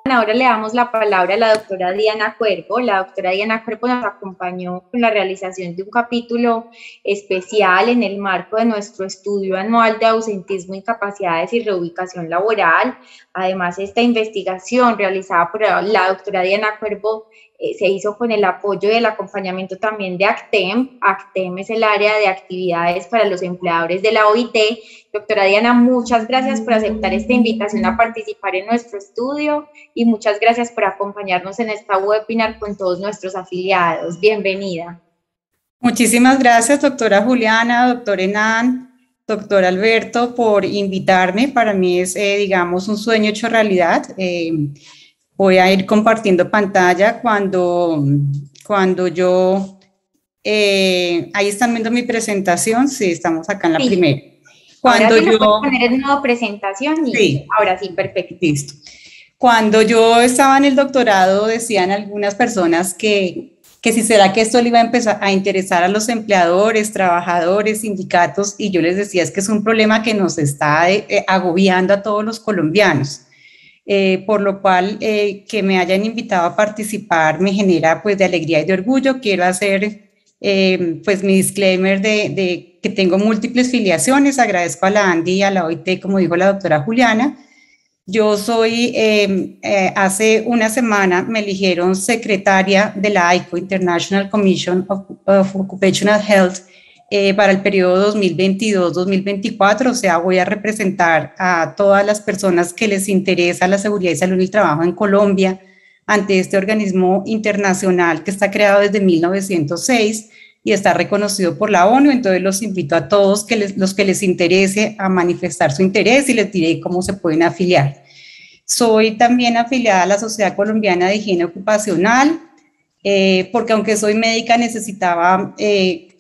Ahora le damos la palabra a la doctora Diana Cuervo. La doctora Diana Cuervo nos acompañó con la realización de un capítulo especial en el marco de nuestro estudio anual de ausentismo, incapacidades y reubicación laboral. Además, esta investigación realizada por la doctora Diana Cuervo se hizo con el apoyo y el acompañamiento también de ACTEM. ACTEM es el área de actividades para los empleadores de la OIT. Doctora Diana, muchas gracias por aceptar esta invitación a participar en nuestro estudio y muchas gracias por acompañarnos en esta webinar con todos nuestros afiliados. Bienvenida. Muchísimas gracias, doctora Juliana, doctor Enan, doctor Alberto, por invitarme. Para mí es, digamos, un sueño hecho realidad. Voy a ir compartiendo pantalla cuando yo... ahí están viendo mi presentación. Sí, estamos acá en la primera. Cuando ahora sí yo... puedo poner en nueva presentación y sí. Ahora sí, perfecto. Listo. Cuando yo estaba en el doctorado, decían algunas personas que si será que esto le iba a empezar a interesar a los empleadores, trabajadores, sindicatos, y yo les decía, es que es un problema que nos está agobiando a todos los colombianos. Por lo cual que me hayan invitado a participar me genera pues de alegría y de orgullo. Quiero hacer pues mi disclaimer de que tengo múltiples filiaciones. Agradezco a la ANDI y a la OIT, como dijo la doctora Juliana. Yo soy, hace una semana me eligieron secretaria de la ICO, International Commission of Occupational Health, para el periodo 2022-2024, o sea, voy a representar a todas las personas que les interesa la seguridad y salud en el trabajo en Colombia ante este organismo internacional que está creado desde 1906 y está reconocido por la ONU. Entonces los invito a todos los que les interese a manifestar su interés y les diré cómo se pueden afiliar. Soy también afiliada a la Sociedad Colombiana de Higiene Ocupacional, porque aunque soy médica necesitaba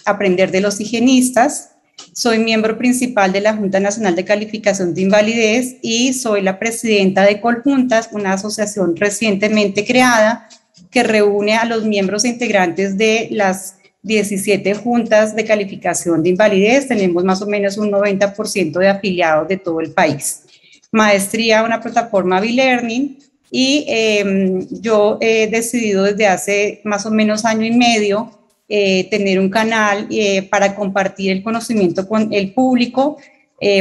aprender de los higienistas. Soy miembro principal de la Junta Nacional de Calificación de Invalidez y soy la presidenta de Coljuntas, una asociación recientemente creada que reúne a los miembros e integrantes de las 17 juntas de calificación de invalidez. Tenemos más o menos un 90% de afiliados de todo el país. Maestría, una plataforma B-Learning, y yo he decidido desde hace más o menos año y medio tener un canal para compartir el conocimiento con el público,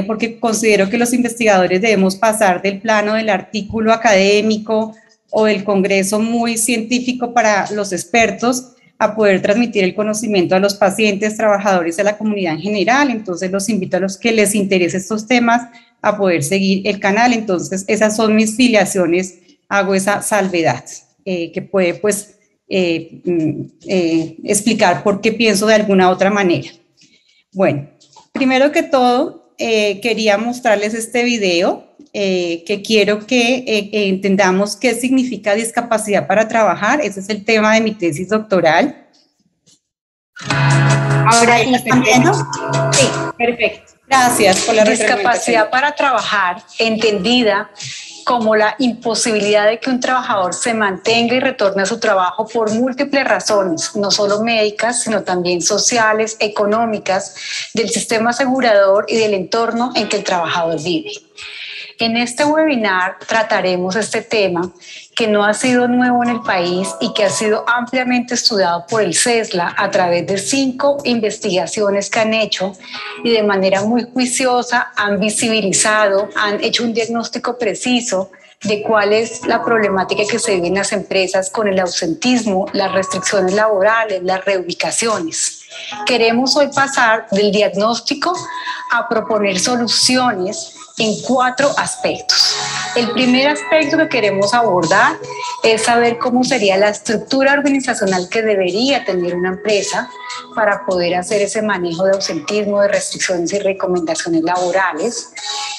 porque considero que los investigadores debemos pasar del plano del artículo académico o del congreso muy científico para los expertos a poder transmitir el conocimiento a los pacientes, trabajadores de la comunidad en general. Entonces los invito a los que les interesen estos temas a poder seguir el canal. Entonces esas son mis filiaciones, hago esa salvedad que puede pues explicar por qué pienso de alguna otra manera. Bueno, primero que todo quería mostrarles este video que quiero que entendamos qué significa discapacidad para trabajar. Ese es el tema de mi tesis doctoral. Ahora sí, ¿están viendo? Sí, perfecto. Gracias por la discapacidad para trabajar, entendida como la imposibilidad de que un trabajador se mantenga y retorne a su trabajo por múltiples razones, no solo médicas, sino también sociales, económicas, del sistema asegurador y del entorno en que el trabajador vive. En este webinar trataremos este tema que no ha sido nuevo en el país y que ha sido ampliamente estudiado por el CESLA a través de 5 investigaciones que han hecho y de manera muy juiciosa han visibilizado, han hecho un diagnóstico preciso de cuál es la problemática que se vive en las empresas con el ausentismo, las restricciones laborales, las reubicaciones. Queremos hoy pasar del diagnóstico a proponer soluciones en 4 aspectos. El primer aspecto que queremos abordar es saber cómo sería la estructura organizacional que debería tener una empresa para poder hacer ese manejo de ausentismo, de restricciones y recomendaciones laborales.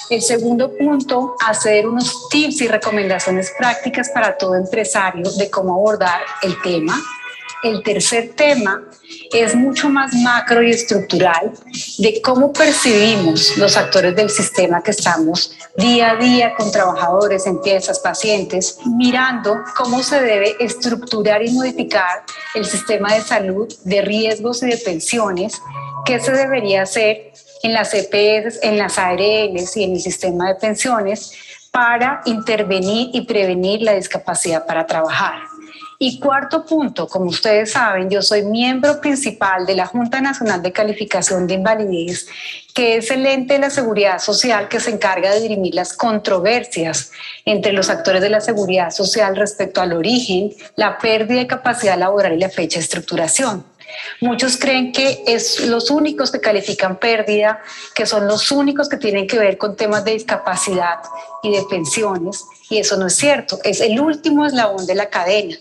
El segundo punto, hacer unos tips y recomendaciones prácticas para todo empresario de cómo abordar el tema. El tercer tema es mucho más macro y estructural de cómo percibimos los actores del sistema que estamos día a día con trabajadores, empresas, pacientes, mirando cómo se debe estructurar y modificar el sistema de salud, de riesgos y de pensiones, qué se debería hacer en las EPS, en las ARLs y en el sistema de pensiones para intervenir y prevenir la discapacidad para trabajar. Y cuarto punto, como ustedes saben, yo soy miembro principal de la Junta Nacional de Calificación de Invalidez, que es el ente de la seguridad social que se encarga de dirimir las controversias entre los actores de la seguridad social respecto al origen, la pérdida de capacidad laboral y la fecha de estructuración. Muchos creen que es los únicos que califican pérdida, que son los únicos que tienen que ver con temas de discapacidad y de pensiones, y eso no es cierto, es el último eslabón de la cadena.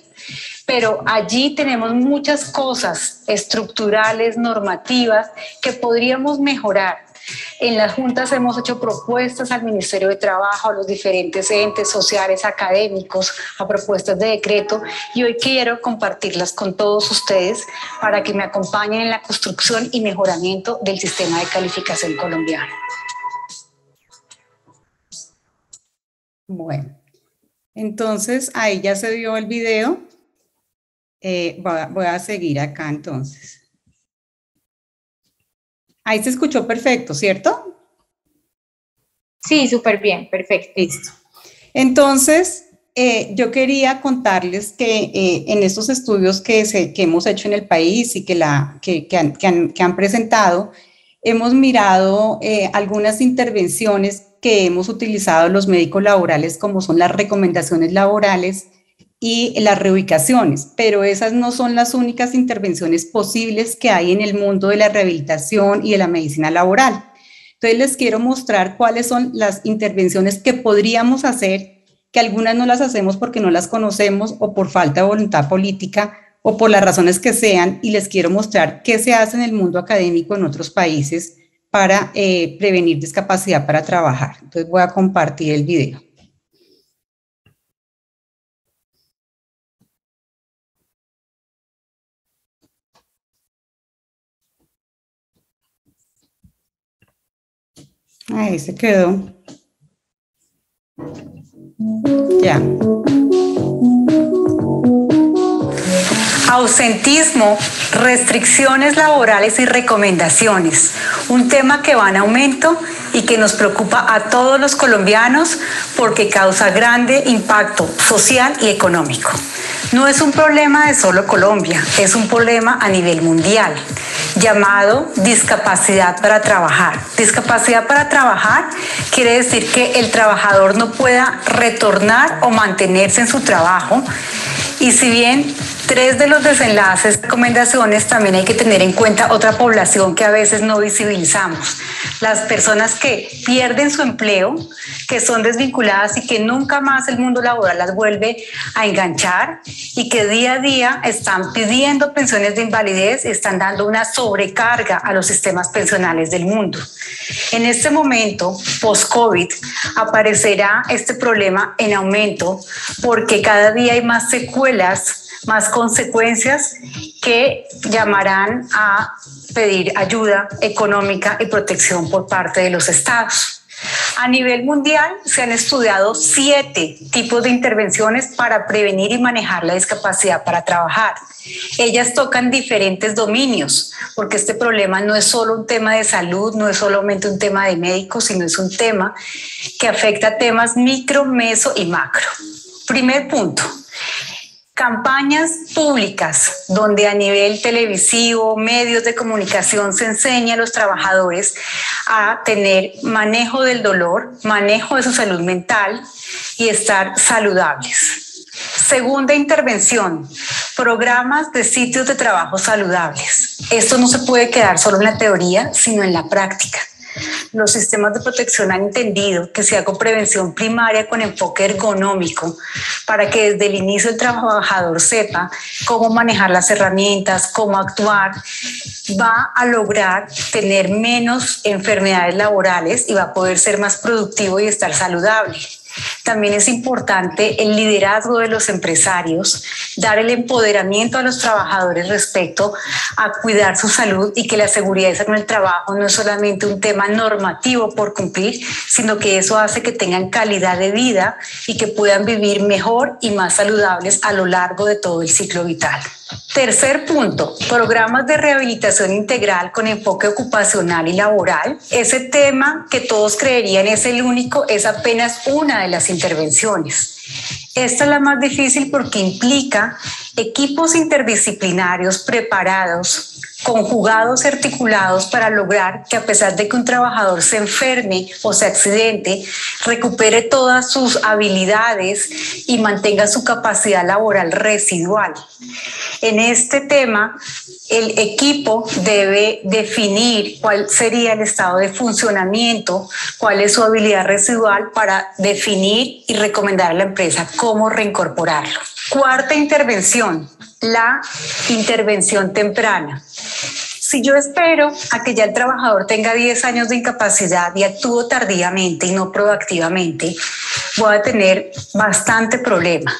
Pero allí tenemos muchas cosas estructurales, normativas, que podríamos mejorar. En las juntas hemos hecho propuestas al Ministerio de Trabajo, a los diferentes entes sociales, académicos, a propuestas de decreto, y hoy quiero compartirlas con todos ustedes para que me acompañen en la construcción y mejoramiento del sistema de calificación colombiano. Bueno, entonces ahí ya se vio el video. Voy a seguir acá entonces. Ahí se escuchó perfecto, ¿cierto? Sí, súper bien, perfecto. Listo. Entonces, yo quería contarles que en estos estudios que hemos hecho en el país y que han presentado, hemos mirado algunas intervenciones que hemos utilizado los médicos laborales, como son las recomendaciones laborales y las reubicaciones, pero esas no son las únicas intervenciones posibles que hay en el mundo de la rehabilitación y de la medicina laboral. Entonces les quiero mostrar cuáles son las intervenciones que podríamos hacer, que algunas no las hacemos porque no las conocemos o por falta de voluntad política o por las razones que sean, y les quiero mostrar qué se hace en el mundo académico en otros países para prevenir discapacidad para trabajar. Entonces voy a compartir el video. Ahí se quedó. Ya. Ausentismo, restricciones laborales y recomendaciones. Un tema que va en aumento y que nos preocupa a todos los colombianos porque causa grande impacto social y económico. No es un problema de solo Colombia, es un problema a nivel mundial, llamado discapacidad para trabajar. Discapacidad para trabajar quiere decir que el trabajador no pueda retornar o mantenerse en su trabajo, y si bien 3 de los desenlaces, recomendaciones, también hay que tener en cuenta otra población que a veces no visibilizamos. Las personas que pierden su empleo, que son desvinculadas y que nunca más el mundo laboral las vuelve a enganchar y que día a día están pidiendo pensiones de invalidez y están dando una sobrecarga a los sistemas pensionales del mundo. En este momento, post-COVID, aparecerá este problema en aumento porque cada día hay más secuelas, más consecuencias que llamarán a pedir ayuda económica y protección por parte de los estados. A nivel mundial se han estudiado 7 tipos de intervenciones para prevenir y manejar la discapacidad para trabajar. Ellas tocan diferentes dominios, porque este problema no es solo un tema de salud, no es solamente un tema de médicos, sino es un tema que afecta a temas micro, meso y macro. Primer punto. Campañas públicas donde a nivel televisivo, medios de comunicación se enseña a los trabajadores a tener manejo del dolor, manejo de su salud mental y estar saludables. Segunda intervención, programas de sitios de trabajo saludables. Esto no se puede quedar solo en la teoría, sino en la práctica. Los sistemas de protección han entendido que se haga prevención primaria con enfoque ergonómico para que desde el inicio el trabajador sepa cómo manejar las herramientas, cómo actuar, va a lograr tener menos enfermedades laborales y va a poder ser más productivo y estar saludable. También es importante el liderazgo de los empresarios, dar el empoderamiento a los trabajadores respecto a cuidar su salud y que la seguridad en el trabajo no es solamente un tema normativo por cumplir, sino que eso hace que tengan calidad de vida y que puedan vivir mejor y más saludables a lo largo de todo el ciclo vital. Tercer punto, programas de rehabilitación integral con enfoque ocupacional y laboral. Ese tema que todos creerían es el único, es apenas una de las intervenciones. Esta es la más difícil porque implica equipos interdisciplinarios preparados, conjugados y articulados para lograr que, a pesar de que un trabajador se enferme o se accidente, recupere todas sus habilidades y mantenga su capacidad laboral residual. En este tema, el equipo debe definir cuál sería el estado de funcionamiento, cuál es su habilidad residual para definir y recomendar a la empresa cómo reincorporarlo. Cuarta intervención, la intervención temprana. Si yo espero a que ya el trabajador tenga 10 años de incapacidad y actúo tardíamente y no proactivamente, voy a tener bastante problema.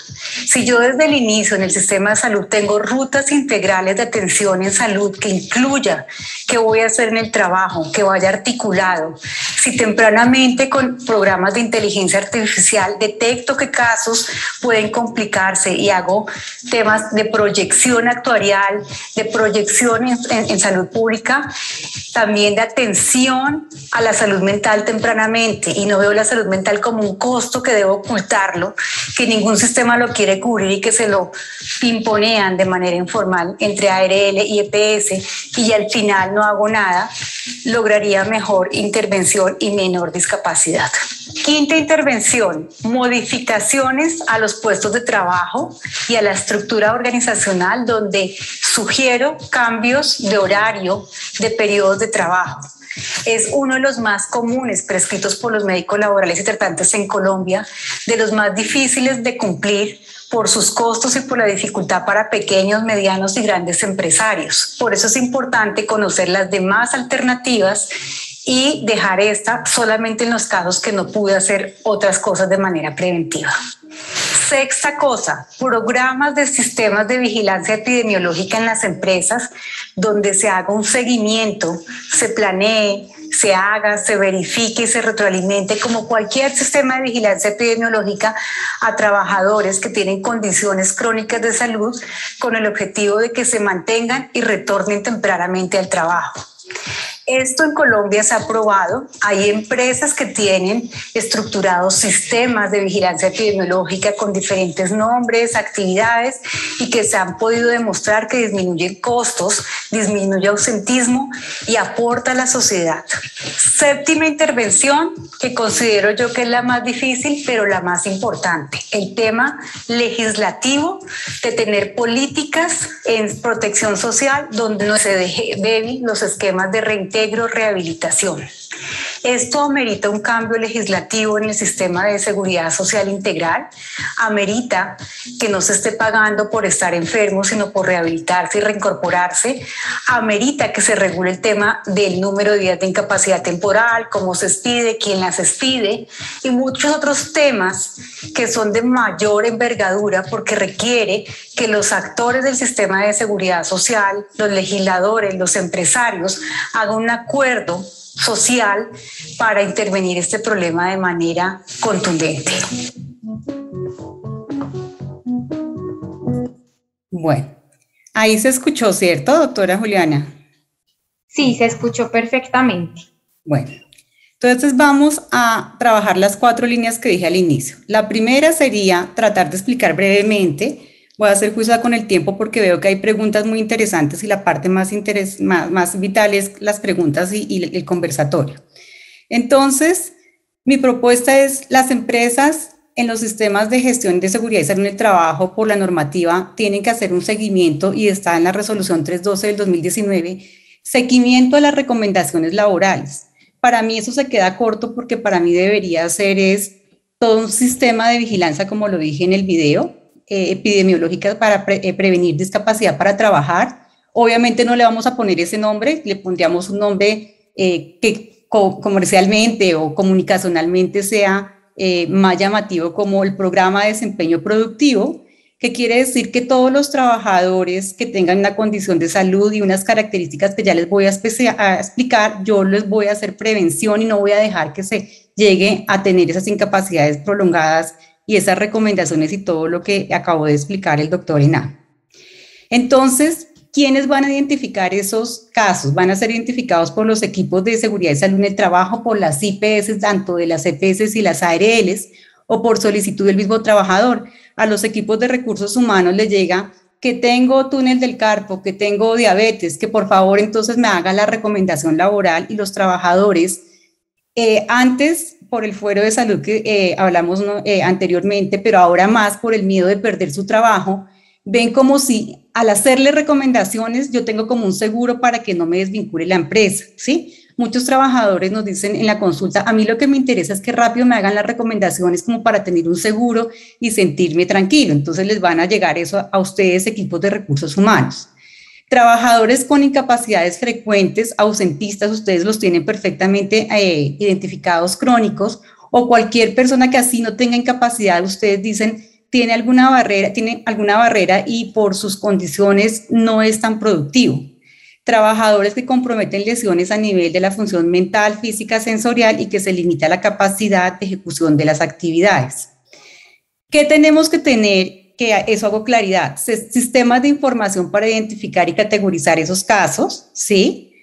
Si yo desde el inicio en el sistema de salud tengo rutas integrales de atención en salud que incluya qué voy a hacer en el trabajo, que vaya articulado, si tempranamente con programas de inteligencia artificial detecto qué casos pueden complicarse y hago temas de proyección actuarial, de proyección en salud pública, también de atención a la salud mental tempranamente, y no veo la salud mental como un costo que debo ocultarlo, que ningún sistema lo quiere cubrir y que se lo imponean de manera informal entre ARL y EPS, y al final no hago nada, lograría mejor intervención y menor discapacidad. Quinta intervención, modificaciones a los puestos de trabajo y a la estructura organizacional, donde sugiero cambios de horario, de periodos de trabajo. Es uno de los más comunes prescritos por los médicos laborales y tratantes en Colombia, de los más difíciles de cumplir por sus costos y por la dificultad para pequeños, medianos y grandes empresarios. Por eso es importante conocer las demás alternativas y dejar esta solamente en los casos que no pude hacer otras cosas de manera preventiva. Sexta cosa, programas de sistemas de vigilancia epidemiológica en las empresas, donde se haga un seguimiento, se planee, se haga, se verifique y se retroalimente como cualquier sistema de vigilancia epidemiológica a trabajadores que tienen condiciones crónicas de salud, con el objetivo de que se mantengan y retornen tempranamente al trabajo. Esto en Colombia se ha aprobado. Hay empresas que tienen estructurados sistemas de vigilancia epidemiológica con diferentes nombres, actividades, y que se han podido demostrar que disminuyen costos, disminuye ausentismo y aporta a la sociedad. Séptima intervención, que considero yo que es la más difícil, pero la más importante, el tema legislativo de tener políticas en protección social donde no se deje débil los esquemas de reintegro, rehabilitación. Esto amerita un cambio legislativo en el sistema de seguridad social integral, amerita que no se esté pagando por estar enfermo, sino por rehabilitarse y reincorporarse, amerita que se regule el tema del número de días de incapacidad temporal, cómo se expide, quién las expide, y muchos otros temas que son de mayor envergadura porque requiere que los actores del sistema de seguridad social, los legisladores, los empresarios, hagan un acuerdo social para intervenir este problema de manera contundente. Bueno, ahí se escuchó, ¿cierto, doctora Juliana? Sí, se escuchó perfectamente. Bueno, entonces vamos a trabajar las 4 líneas que dije al inicio. La primera sería tratar de explicar brevemente. Voy a ser juiciosa con el tiempo porque veo que hay preguntas muy interesantes y la parte más vital es las preguntas y el conversatorio. Entonces, mi propuesta es: las empresas en los sistemas de gestión de seguridad y salud en el trabajo por la normativa tienen que hacer un seguimiento, y está en la resolución 312 del 2019, seguimiento a las recomendaciones laborales. Para mí eso se queda corto porque para mí debería ser todo un sistema de vigilancia, como lo dije en el video, epidemiológica para prevenir discapacidad para trabajar. Obviamente no le vamos a poner ese nombre, le pondríamos un nombre que comercialmente o comunicacionalmente sea más llamativo, como el programa de desempeño productivo, que quiere decir que todos los trabajadores que tengan una condición de salud y unas características que ya les voy a explicar, yo les voy a hacer prevención y no voy a dejar que se llegue a tener esas incapacidades prolongadas y esas recomendaciones y todo lo que acabó de explicar el doctor Henao. Entonces, ¿quiénes van a identificar esos casos? Van a ser identificados por los equipos de seguridad y salud en el trabajo, por las IPS, tanto de las EPS y las ARLs, o por solicitud del mismo trabajador. A los equipos de recursos humanos les llega que tengo túnel del carpo, que tengo diabetes, que por favor entonces me haga la recomendación laboral, y los trabajadores, antes por el fuero de salud que hablamos anteriormente, pero ahora más por el miedo de perder su trabajo, ven como si al hacerle recomendaciones yo tengo como un seguro para que no me desvincule la empresa, ¿sí? Muchos trabajadores nos dicen en la consulta, a mí lo que me interesa es que rápido me hagan las recomendaciones como para tener un seguro y sentirme tranquilo. Entonces les van a llegar eso a ustedes, equipos de recursos humanos. Trabajadores con incapacidades frecuentes, ausentistas, ustedes los tienen perfectamente identificados, crónicos, o cualquier persona que así no tenga incapacidad, ustedes dicen, tiene alguna barrera y por sus condiciones no es tan productivo. Trabajadores que comprometen lesiones a nivel de la función mental, física, sensorial y que se limita la capacidad de ejecución de las actividades. ¿Qué tenemos que tener? Que eso hago claridad. Sistemas de información para identificar y categorizar esos casos, ¿sí?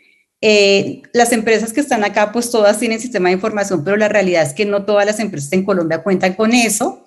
Las empresas que están acá, pues todas tienen sistema de información, pero la realidad es que no todas las empresas en Colombia cuentan con eso.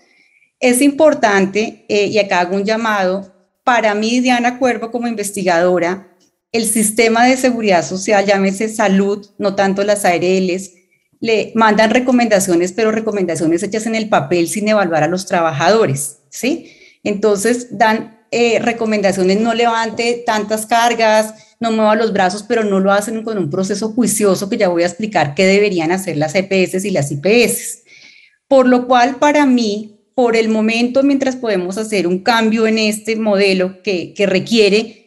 Es importante, y acá hago un llamado, para mí, Diana Cuervo, como investigadora, el sistema de seguridad social, llámese salud, no tanto las ARLs, le mandan recomendaciones, pero recomendaciones hechas en el papel sin evaluar a los trabajadores, ¿sí? Entonces dan recomendaciones, no levante tantas cargas, no mueva los brazos, pero no lo hacen con un proceso juicioso que ya voy a explicar qué deberían hacer las EPS y las IPS. Por lo cual, para mí, por el momento, mientras podemos hacer un cambio en este modelo que requiere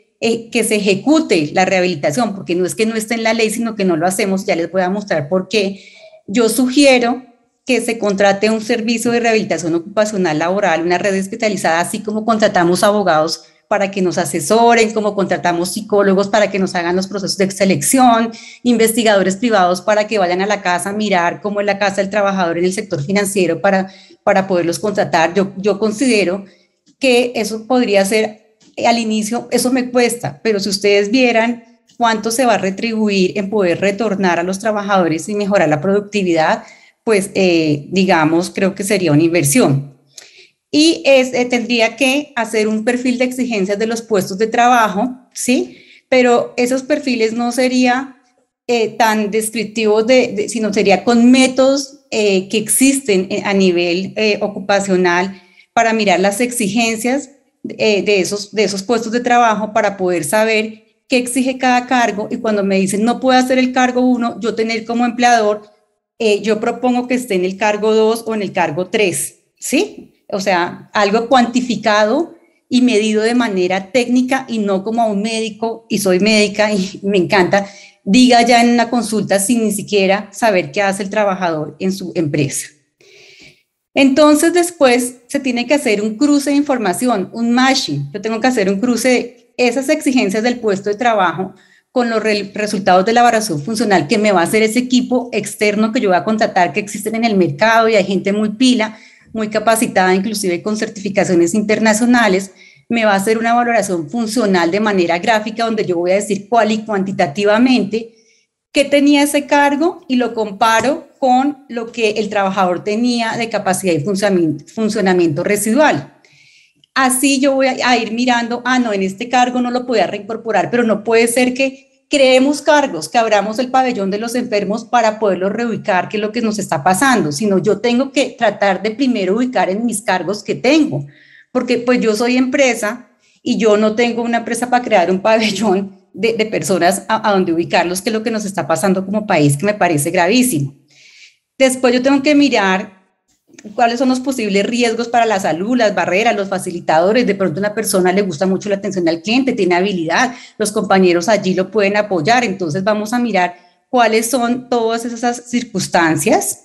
que se ejecute la rehabilitación, porque no es que no esté en la ley, sino que no lo hacemos, ya les voy a mostrar por qué. Yo sugiero que se contrate un servicio de rehabilitación ocupacional laboral, una red especializada, así como contratamos abogados para que nos asesoren, como contratamos psicólogos para que nos hagan los procesos de selección, investigadores privados para que vayan a la casa a mirar cómo es la casa del trabajador en el sector financiero para poderlos contratar. Yo considero que eso podría ser, al inicio, eso me cuesta, pero si ustedes vieran cuánto se va a retribuir en poder retornar a los trabajadores y mejorar la productividad, pues digamos, creo que sería una inversión. Y tendría que hacer un perfil de exigencias de los puestos de trabajo, ¿sí? Pero esos perfiles no sería tan descriptivos, sino sería con métodos que existen a nivel ocupacional para mirar las exigencias de esos puestos de trabajo, para poder saber qué exige cada cargo, y cuando me dicen no puedo hacer el cargo 1, yo tener como empleador, yo propongo que esté en el cargo 2 o en el cargo 3, ¿sí? O sea, algo cuantificado y medido de manera técnica, y no como a un médico, y soy médica y me encanta, diga ya en una consulta sin ni siquiera saber qué hace el trabajador en su empresa. Entonces después se tiene que hacer un cruce de información, un matching. Yo tengo que hacer un cruce de esas exigencias del puesto de trabajo con los resultados de la evaluación funcional que me va a hacer ese equipo externo que yo voy a contratar, que existen en el mercado, y hay gente muy pila, muy capacitada, inclusive con certificaciones internacionales. Me va a hacer una valoración funcional de manera gráfica, donde yo voy a decir cuál y cuantitativamente qué tenía ese cargo, y lo comparo con lo que el trabajador tenía de capacidad y funcionamiento residual. Así yo voy a ir mirando, no, en este cargo no lo podía reincorporar, pero no puede ser que creemos cargos, que abramos el pabellón de los enfermos para poderlos reubicar, que es lo que nos está pasando, sino yo tengo que tratar de primero ubicar en mis cargos que tengo, porque pues yo soy empresa y yo no tengo una empresa para crear un pabellón de personas a donde ubicarlos, que es lo que nos está pasando como país, que me parece gravísimo. Después yo tengo que mirar cuáles son los posibles riesgos para la salud, las barreras, los facilitadores. De pronto a una persona le gusta mucho la atención al cliente, tiene habilidad, los compañeros allí lo pueden apoyar, entonces vamos a mirar cuáles son todas esas circunstancias.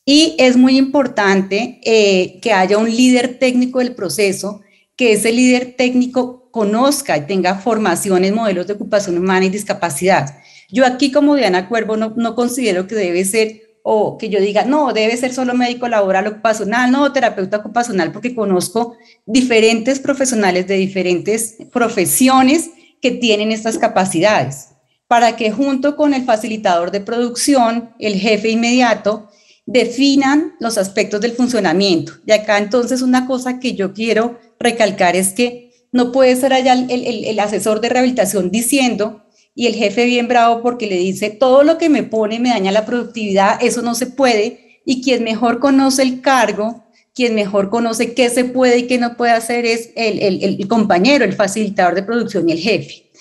Y es muy importante que haya un líder técnico del proceso, que ese líder técnico conozca y tenga formación en modelos de ocupación humana y discapacidad. Yo aquí, como Diana Cuervo, no considero que debe ser o que yo diga, no, debe ser solo médico laboral ocupacional, no, terapeuta ocupacional, porque conozco diferentes profesionales de diferentes profesiones que tienen estas capacidades, para que junto con el facilitador de producción, el jefe inmediato, definan los aspectos del funcionamiento. Y acá entonces una cosa que yo quiero recalcar es que no puede ser allá el asesor de rehabilitación diciendo, y el jefe bien bravo porque le dice, todo lo que me pone me daña la productividad, eso no se puede, y quien mejor conoce el cargo, quien mejor conoce qué se puede y qué no puede hacer es el compañero, el facilitador de producción y el jefe.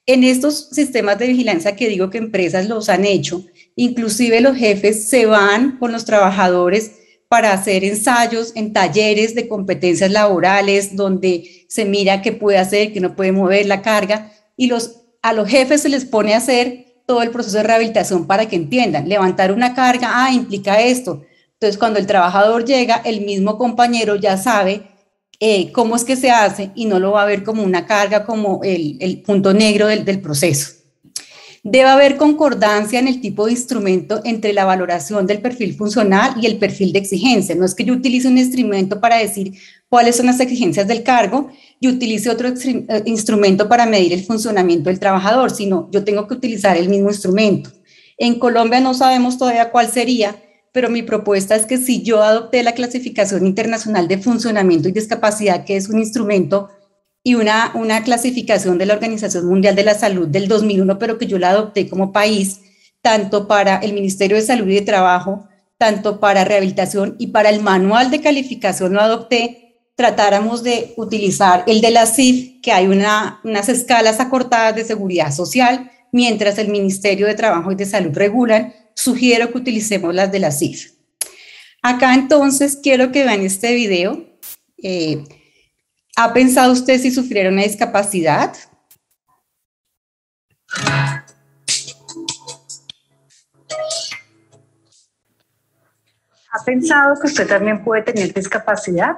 En estos sistemas de vigilancia que digo que empresas los han hecho, inclusive los jefes se van con los trabajadores para hacer ensayos en talleres de competencias laborales donde se mira qué puede hacer, qué no puede mover la carga, y a los jefes se les pone a hacer todo el proceso de rehabilitación para que entiendan. Levantar una carga, implica esto. Entonces, cuando el trabajador llega, el mismo compañero ya sabe cómo es que se hace y no lo va a ver como una carga, como el punto negro del proceso. Debe haber concordancia en el tipo de instrumento entre la valoración del perfil funcional y el perfil de exigencia. No es que yo utilice un instrumento para decir cuáles son las exigencias del cargo y utilice otro instrumento para medir el funcionamiento del trabajador, sino yo tengo que utilizar el mismo instrumento. En Colombia no sabemos todavía cuál sería, pero mi propuesta es que si yo adopté la clasificación internacional de funcionamiento y discapacidad, que es un instrumento y una clasificación de la Organización Mundial de la Salud del 2001, pero que yo la adopté como país, tanto para el Ministerio de Salud y de Trabajo, tanto para rehabilitación y para el manual de calificación lo adopté, tratáramos de utilizar el de la CIF, que hay unas escalas acortadas de seguridad social, mientras el Ministerio de Trabajo y de Salud regulan. Sugiero que utilicemos las de la CIF. Acá entonces quiero que vean este video. ¿Ha pensado usted si sufriera una discapacidad? ¿Ha pensado que usted también puede tener discapacidad?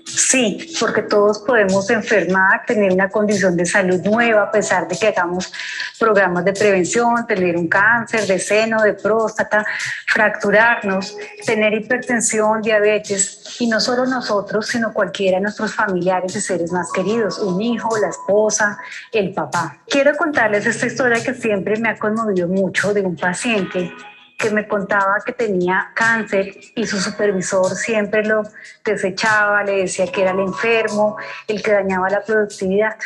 Sí, porque todos podemos enfermar, tener una condición de salud nueva, a pesar de que hagamos programas de prevención, tener un cáncer de seno, de próstata, fracturarnos, tener hipertensión, diabetes, y no solo nosotros, sino cualquiera de nuestros familiares y seres más queridos, un hijo, la esposa, el papá. Quiero contarles esta historia que siempre me ha conmovido mucho, de un paciente que me contaba que tenía cáncer y su supervisor siempre lo desechaba, le decía que era el enfermo, el que dañaba la productividad.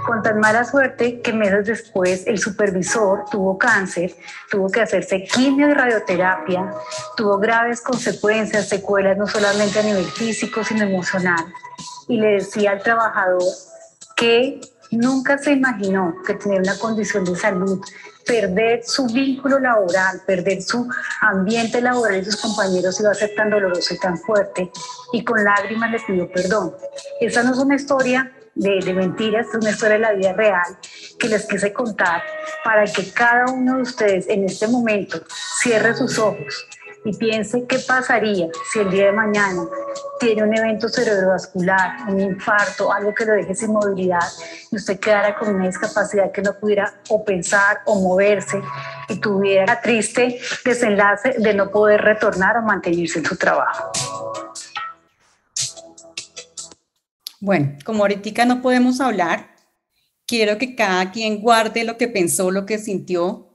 Con tan mala suerte que meses después el supervisor tuvo cáncer, tuvo que hacerse quimio y radioterapia, tuvo graves consecuencias, secuelas no solamente a nivel físico, sino emocional. Y le decía al trabajador que nunca se imaginó que tener una condición de salud, perder su vínculo laboral, perder su ambiente laboral y sus compañeros iba a ser tan doloroso y tan fuerte, y con lágrimas le pidió perdón. Esa no es una historia de mentiras, es una historia de la vida real que les quise contar para que cada uno de ustedes en este momento cierre sus ojos y piense qué pasaría si el día de mañana tiene un evento cerebrovascular, un infarto, algo que lo deje sin movilidad y usted quedara con una discapacidad que no pudiera o pensar o moverse y tuviera el triste desenlace de no poder retornar o mantenerse en su trabajo. Bueno, como ahorita no podemos hablar, quiero que cada quien guarde lo que pensó, lo que sintió,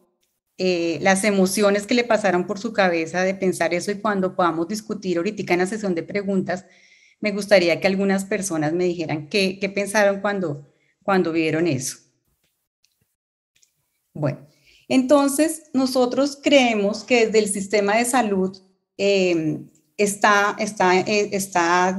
las emociones que le pasaron por su cabeza de pensar eso, y cuando podamos discutir ahorita en la sesión de preguntas, me gustaría que algunas personas me dijeran qué pensaron cuando vieron eso. Bueno, entonces nosotros creemos que desde el sistema de salud está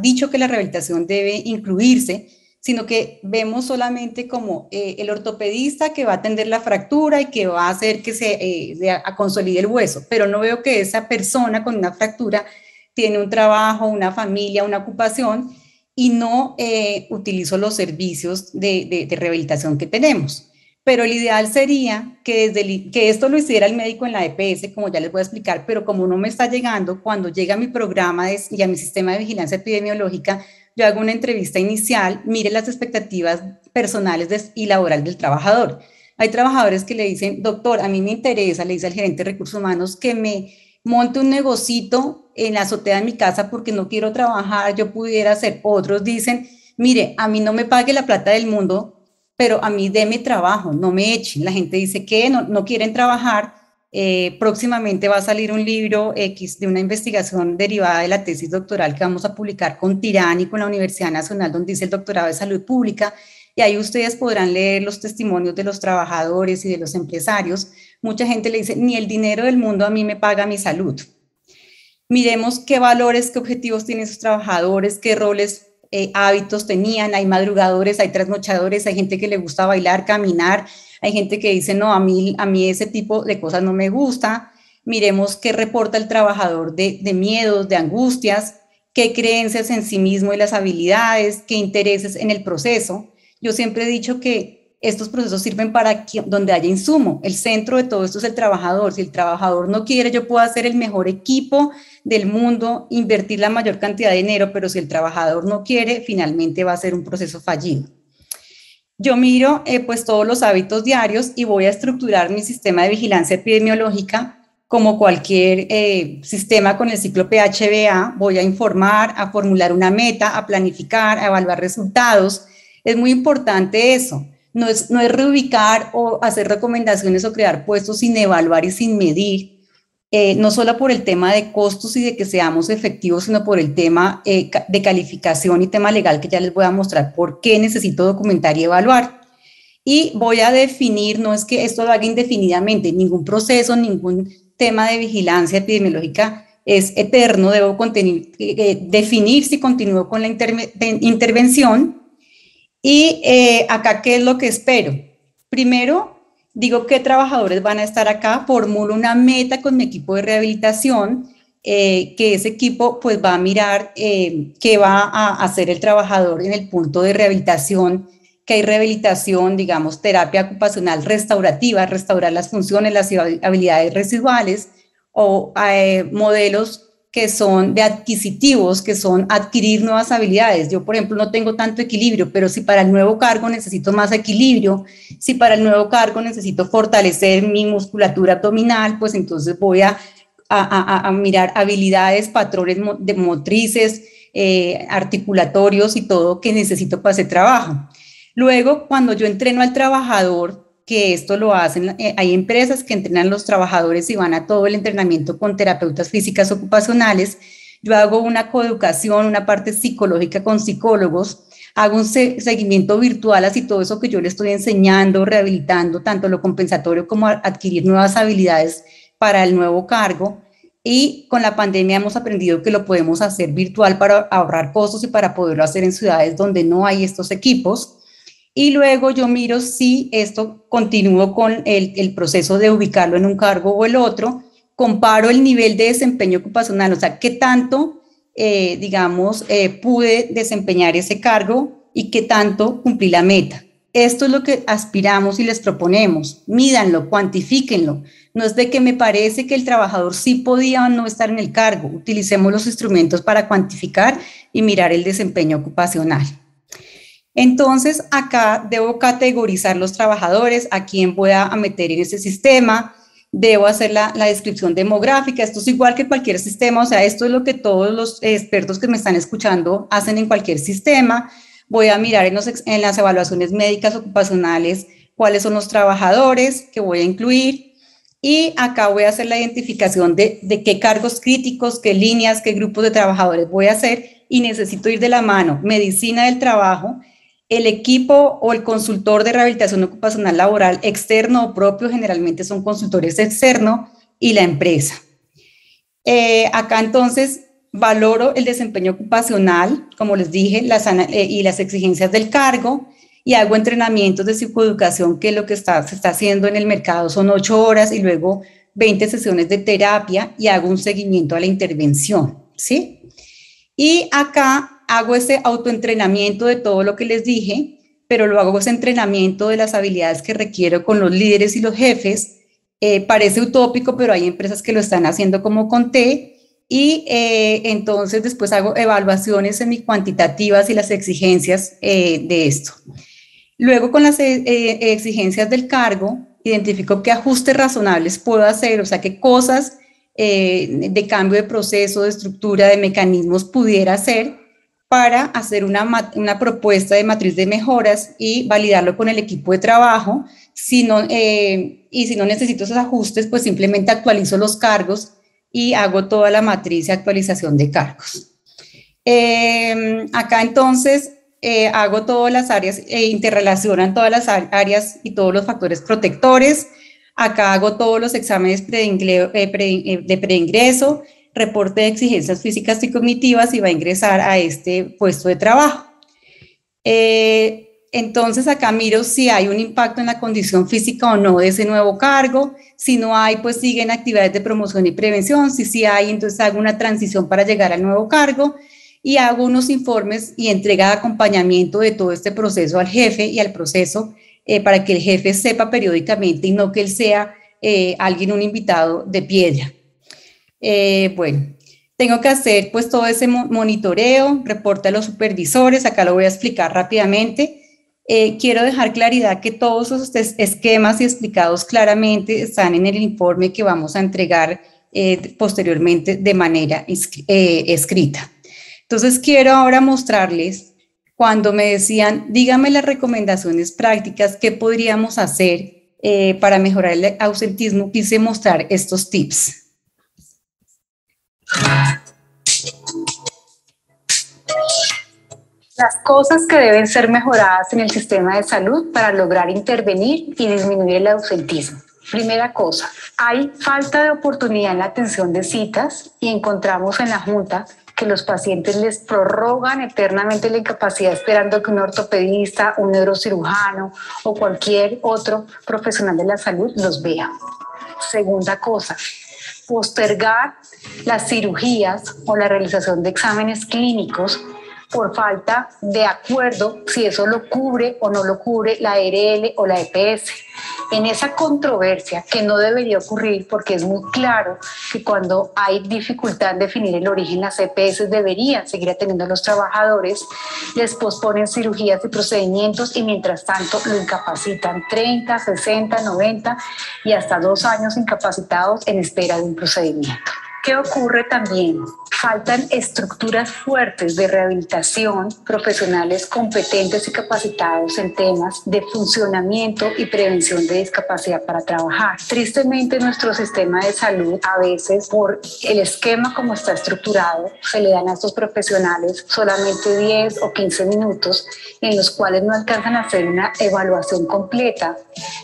dicho que la rehabilitación debe incluirse, sino que vemos solamente como el ortopedista que va a atender la fractura y que va a hacer que se consolide el hueso, pero no veo que esa persona con una fractura tiene un trabajo, una familia, una ocupación, y no utilizo los servicios de rehabilitación que tenemos. Pero el ideal sería que, que esto lo hiciera el médico en la EPS, como ya les voy a explicar, pero como no me está llegando, cuando llega a mi programa y a mi sistema de vigilancia epidemiológica, yo hago una entrevista inicial, mire las expectativas personales y laborales del trabajador. Hay trabajadores que le dicen, doctor, a mí me interesa, le dice al gerente de recursos humanos, que me monte un negocito en la azotea de mi casa porque no quiero trabajar, yo pudiera hacer. Otros dicen, mire, a mí no me pague la plata del mundo, pero a mí deme trabajo, no me echen. La gente dice que no quieren trabajar. Próximamente va a salir un libro X de una investigación derivada de la tesis doctoral que vamos a publicar con Tirán y con la Universidad Nacional, donde dice el doctorado de salud pública, y ahí ustedes podrán leer los testimonios de los trabajadores y de los empresarios. Mucha gente le dice, ni el dinero del mundo a mí me paga mi salud. Miremos qué valores, qué objetivos tienen esos trabajadores, qué roles, hábitos tenían. Hay madrugadores, hay trasnochadores, hay gente que le gusta bailar, caminar, hay gente que dice, no, a mí ese tipo de cosas no me gusta. Miremos qué reporta el trabajador de miedos, de angustias, qué creencias en sí mismo y las habilidades, qué intereses en el proceso. Yo siempre he dicho que estos procesos sirven para donde haya insumo. El centro de todo esto es el trabajador. Si el trabajador no quiere, yo puedo hacer el mejor equipo del mundo, invertir la mayor cantidad de dinero, pero si el trabajador no quiere, finalmente va a ser un proceso fallido. Yo miro pues todos los hábitos diarios y voy a estructurar mi sistema de vigilancia epidemiológica como cualquier sistema con el ciclo PHBA. Voy a informar, a formular una meta, a planificar, a evaluar resultados. Es muy importante eso. No es reubicar o hacer recomendaciones o crear puestos sin evaluar y sin medir. No solo por el tema de costos y de que seamos efectivos, sino por el tema de calificación y tema legal, que ya les voy a mostrar por qué necesito documentar y evaluar. Y voy a definir, no es que esto lo haga indefinidamente, ningún proceso, ningún tema de vigilancia epidemiológica es eterno, debo definir si continúo con la intervención. Y acá, ¿qué es lo que espero? Primero, digo qué trabajadores van a estar acá, formulo una meta con mi equipo de rehabilitación, que ese equipo pues va a mirar qué va a hacer el trabajador en el punto de rehabilitación, que hay rehabilitación, digamos, terapia ocupacional restaurativa, restaurar las funciones, las habilidades residuales, o modelos que son de adquisitivos, que son adquirir nuevas habilidades. Yo, por ejemplo, no tengo tanto equilibrio, pero si para el nuevo cargo necesito más equilibrio, si para el nuevo cargo necesito fortalecer mi musculatura abdominal, pues entonces voy a mirar habilidades, patrones de motrices, articulatorios y todo que necesito para ese trabajo. Luego, cuando yo entreno al trabajador, que esto lo hacen, hay empresas que entrenan los trabajadores y van a todo el entrenamiento con terapeutas físicas ocupacionales. Yo hago una coeducación, una parte psicológica con psicólogos, hago un seguimiento virtual así todo eso que yo le estoy enseñando, rehabilitando, tanto lo compensatorio como adquirir nuevas habilidades para el nuevo cargo. Y con la pandemia hemos aprendido que lo podemos hacer virtual para ahorrar costos y para poderlo hacer en ciudades donde no hay estos equipos. Y luego yo miro si esto continúo con el proceso de ubicarlo en un cargo o el otro, comparo el nivel de desempeño ocupacional, o sea, qué tanto, pude desempeñar ese cargo y qué tanto cumplí la meta. Esto es lo que aspiramos y les proponemos. Mídanlo, cuantifíquenlo. No es de que me parece que el trabajador sí podía o no estar en el cargo. Utilicemos los instrumentos para cuantificar y mirar el desempeño ocupacional. Entonces, acá debo categorizar los trabajadores, a quién voy a meter en ese sistema, debo hacer la descripción demográfica. Esto es igual que cualquier sistema, o sea, esto es lo que todos los expertos que me están escuchando hacen en cualquier sistema. Voy a mirar en las evaluaciones médicas ocupacionales cuáles son los trabajadores que voy a incluir, y acá voy a hacer la identificación de qué cargos críticos, qué líneas, qué grupos de trabajadores voy a hacer, y necesito ir de la mano medicina del trabajo, el equipo o el consultor de rehabilitación ocupacional laboral externo o propio, generalmente son consultores externos, y la empresa. Acá entonces valoro el desempeño ocupacional, como les dije, y las exigencias del cargo, y hago entrenamientos de psicoeducación, que es lo que se está haciendo en el mercado, son 8 horas y luego 20 sesiones de terapia, y hago un seguimiento a la intervención, ¿sí? Y acá hago ese autoentrenamiento de todo lo que les dije, pero lo hago ese entrenamiento de las habilidades que requiero con los líderes y los jefes. Parece utópico, pero hay empresas que lo están haciendo, como conté, y entonces después hago evaluaciones semi-cuantitativas y las exigencias de esto. Luego, con las exigencias del cargo, identifico qué ajustes razonables puedo hacer, o sea, qué cosas de cambio de proceso, de estructura, de mecanismos pudiera hacer para hacer una propuesta de matriz de mejoras y validarlo con el equipo de trabajo. Y si no necesito esos ajustes, pues simplemente actualizo los cargos y hago toda la matriz de actualización de cargos. Acá entonces hago todas las áreas, interrelacionan todas las áreas y todos los factores protectores. Acá hago todos los exámenes de preingreso, reporte de exigencias físicas y cognitivas y va a ingresar a este puesto de trabajo. Entonces acá miro si hay un impacto en la condición física o no de ese nuevo cargo. Si no hay, pues siguen actividades de promoción y prevención. Si sí hay, entonces hago una transición para llegar al nuevo cargo y hago unos informes y entrega de acompañamiento de todo este proceso al jefe y al proceso para que el jefe sepa periódicamente y no que él sea un invitado de piedra. Bueno, tengo que hacer pues todo ese monitoreo, reporte a los supervisores, acá lo voy a explicar rápidamente. Quiero dejar claridad que todos esos esquemas y explicados claramente están en el informe que vamos a entregar posteriormente de manera escrita. Entonces quiero ahora mostrarles, cuando me decían, dígame las recomendaciones prácticas, ¿qué podríamos hacer para mejorar el ausentismo? Quise mostrar estos tips. Las cosas que deben ser mejoradas en el sistema de salud para lograr intervenir y disminuir el ausentismo. Primera cosa, hay falta de oportunidad en la atención de citas y encontramos en la Junta que los pacientes les prorrogan eternamente la incapacidad esperando que un ortopedista, un neurocirujano o cualquier otro profesional de la salud los vea. Segunda cosa, postergar las cirugías o la realización de exámenes clínicos por falta de acuerdo si eso lo cubre o no lo cubre la ARL o la EPS. En esa controversia que no debería ocurrir, porque es muy claro que cuando hay dificultad en definir el origen, las EPS deberían seguir atendiendo a los trabajadores, les posponen cirugías y procedimientos y mientras tanto lo incapacitan 30, 60, 90 y hasta 2 años incapacitados en espera de un procedimiento. ¿Qué ocurre también? Faltan estructuras fuertes de rehabilitación, profesionales competentes y capacitados en temas de funcionamiento y prevención de discapacidad para trabajar. Tristemente, nuestro sistema de salud, a veces, por el esquema como está estructurado, se le dan a estos profesionales solamente 10 o 15 minutos en los cuales no alcanzan a hacer una evaluación completa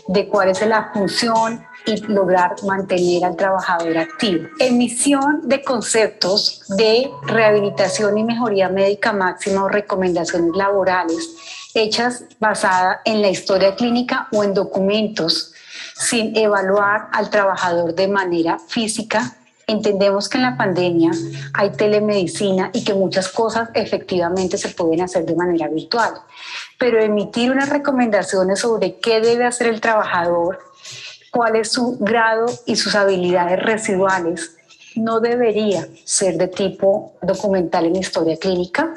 de cuál es la función y lograr mantener al trabajador activo. Emisión de conceptos de rehabilitación y mejoría médica máxima o recomendaciones laborales hechas basada en la historia clínica o en documentos sin evaluar al trabajador de manera física. Entendemos que en la pandemia hay telemedicina y que muchas cosas efectivamente se pueden hacer de manera virtual, pero emitir unas recomendaciones sobre qué debe hacer el trabajador, cuál es su grado y sus habilidades residuales, no debería ser de tipo documental en historia clínica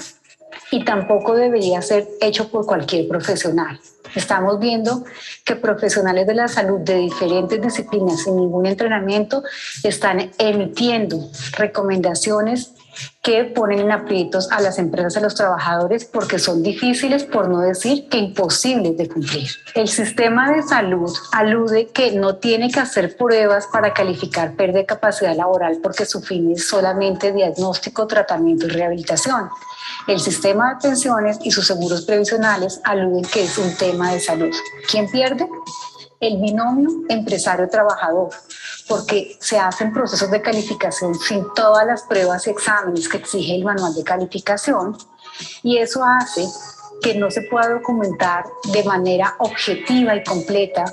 y tampoco debería ser hecho por cualquier profesional. Estamos viendo que profesionales de la salud de diferentes disciplinas sin ningún entrenamiento están emitiendo recomendaciones que ponen en aprietos a las empresas y a los trabajadores porque son difíciles, por no decir que imposibles de cumplir. El sistema de salud alude que no tiene que hacer pruebas para calificar pérdida de capacidad laboral porque su fin es solamente diagnóstico, tratamiento y rehabilitación. El sistema de pensiones y sus seguros previsionales aluden que es un tema de salud. ¿Quién pierde? El binomio empresario-trabajador, porque se hacen procesos de calificación sin todas las pruebas y exámenes que exige el manual de calificación y eso hace que no se pueda documentar de manera objetiva y completa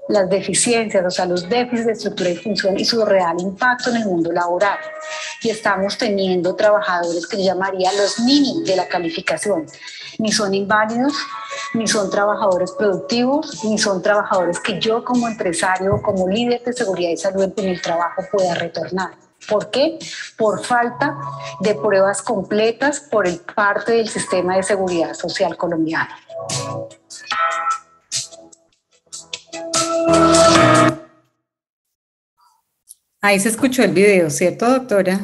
las deficiencias, o sea, los déficits de estructura y función y su real impacto en el mundo laboral. Y estamos teniendo trabajadores que yo llamaría los mini de la calificación. Ni son inválidos, ni son trabajadores productivos, ni son trabajadores que yo como empresario o como líder de seguridad y salud en el trabajo pueda retornar. ¿Por qué? Por falta de pruebas completas por parte del sistema de seguridad social colombiano. Ahí se escuchó el video, ¿cierto, doctora?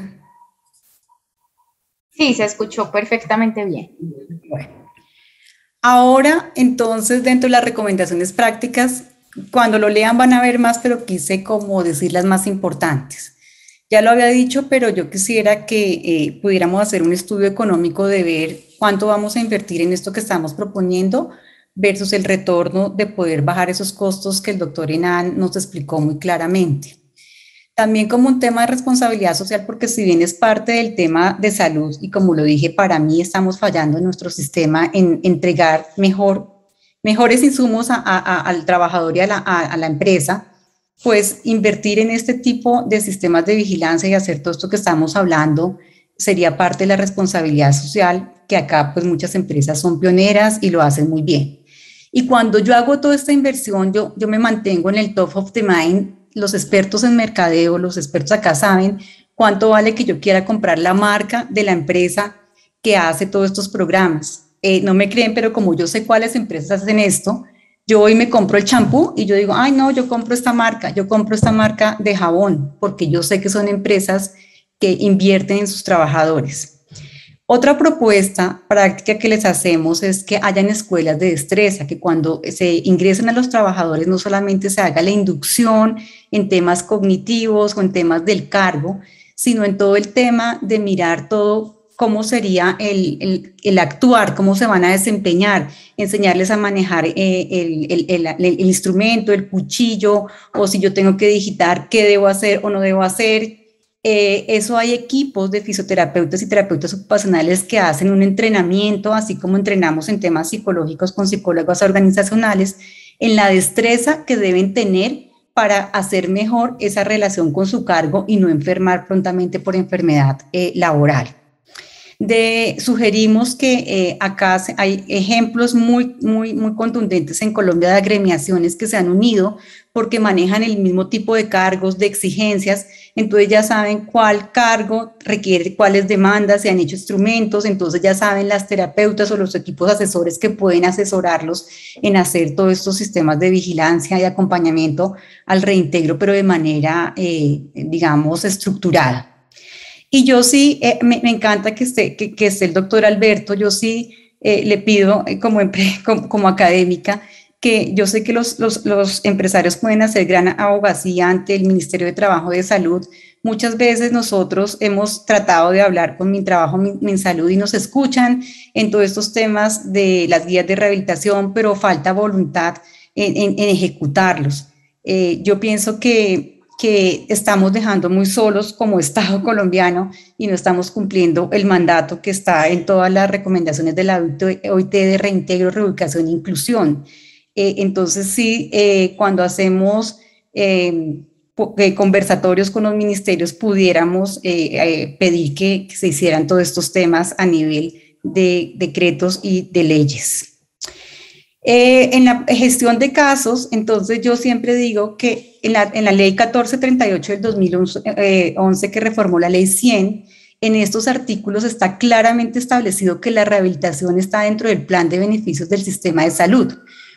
Sí, se escuchó perfectamente bien. Bueno, ahora entonces dentro de las recomendaciones prácticas, cuando lo lean van a ver más, pero quise como decir las más importantes. Ya lo había dicho, pero yo quisiera que pudiéramos hacer un estudio económico de ver cuánto vamos a invertir en esto que estamos proponiendo versus el retorno de poder bajar esos costos que el doctor Enan nos explicó muy claramente. También como un tema de responsabilidad social, porque si bien es parte del tema de salud, y como lo dije, para mí estamos fallando en nuestro sistema en entregar mejores insumos al trabajador y a la empresa, pues invertir en este tipo de sistemas de vigilancia y hacer todo esto que estamos hablando sería parte de la responsabilidad social, que acá pues muchas empresas son pioneras y lo hacen muy bien. Y cuando yo hago toda esta inversión, yo me mantengo en el top of the mind. Los expertos en mercadeo, los expertos acá saben cuánto vale que yo quiera comprar la marca de la empresa que hace todos estos programas. No me creen, pero como yo sé cuáles empresas hacen esto, yo hoy me compro el champú y yo digo, ay no, yo compro esta marca de jabón, porque yo sé que son empresas que invierten en sus trabajadores. Otra propuesta práctica que les hacemos es que hayan escuelas de destreza, que cuando se ingresen a los trabajadores no solamente se haga la inducción en temas cognitivos o en temas del cargo, sino en todo el tema de mirar todo cómo sería el actuar, cómo se van a desempeñar, enseñarles a manejar el instrumento, el cuchillo, o si yo tengo que digitar qué debo hacer o no debo hacer. Eso hay equipos de fisioterapeutas y terapeutas ocupacionales que hacen un entrenamiento, así como entrenamos en temas psicológicos con psicólogas organizacionales, en la destreza que deben tener para hacer mejor esa relación con su cargo y no enfermar prontamente por enfermedad laboral. Sugerimos que acá hay ejemplos muy contundentes en Colombia de agremiaciones que se han unido porque manejan el mismo tipo de cargos, de exigencias, entonces ya saben cuál cargo requiere cuáles demandas, se han hecho instrumentos, entonces ya saben las terapeutas o los equipos asesores que pueden asesorarlos en hacer todos estos sistemas de vigilancia y acompañamiento al reintegro, pero de manera, digamos, estructurada. Y yo sí, me encanta que esté el doctor Alberto, yo sí le pido como académica que yo sé que los empresarios pueden hacer gran abogacía ante el Ministerio de Trabajo y de Salud. Muchas veces nosotros hemos tratado de hablar con Mi Trabajo, Mi Salud y nos escuchan en todos estos temas de las guías de rehabilitación, pero falta voluntad en ejecutarlos. Yo pienso que estamos dejando muy solos como Estado colombiano y no estamos cumpliendo el mandato que está en todas las recomendaciones de la OIT de reintegro, reubicación e inclusión. Entonces, sí, cuando hacemos conversatorios con los ministerios, pudiéramos pedir que se hicieran todos estos temas a nivel de decretos y de leyes. En la gestión de casos, entonces yo siempre digo que en la ley 1438 del 2011 que reformó la ley 100, en estos artículos está claramente establecido que la rehabilitación está dentro del plan de beneficios del sistema de salud.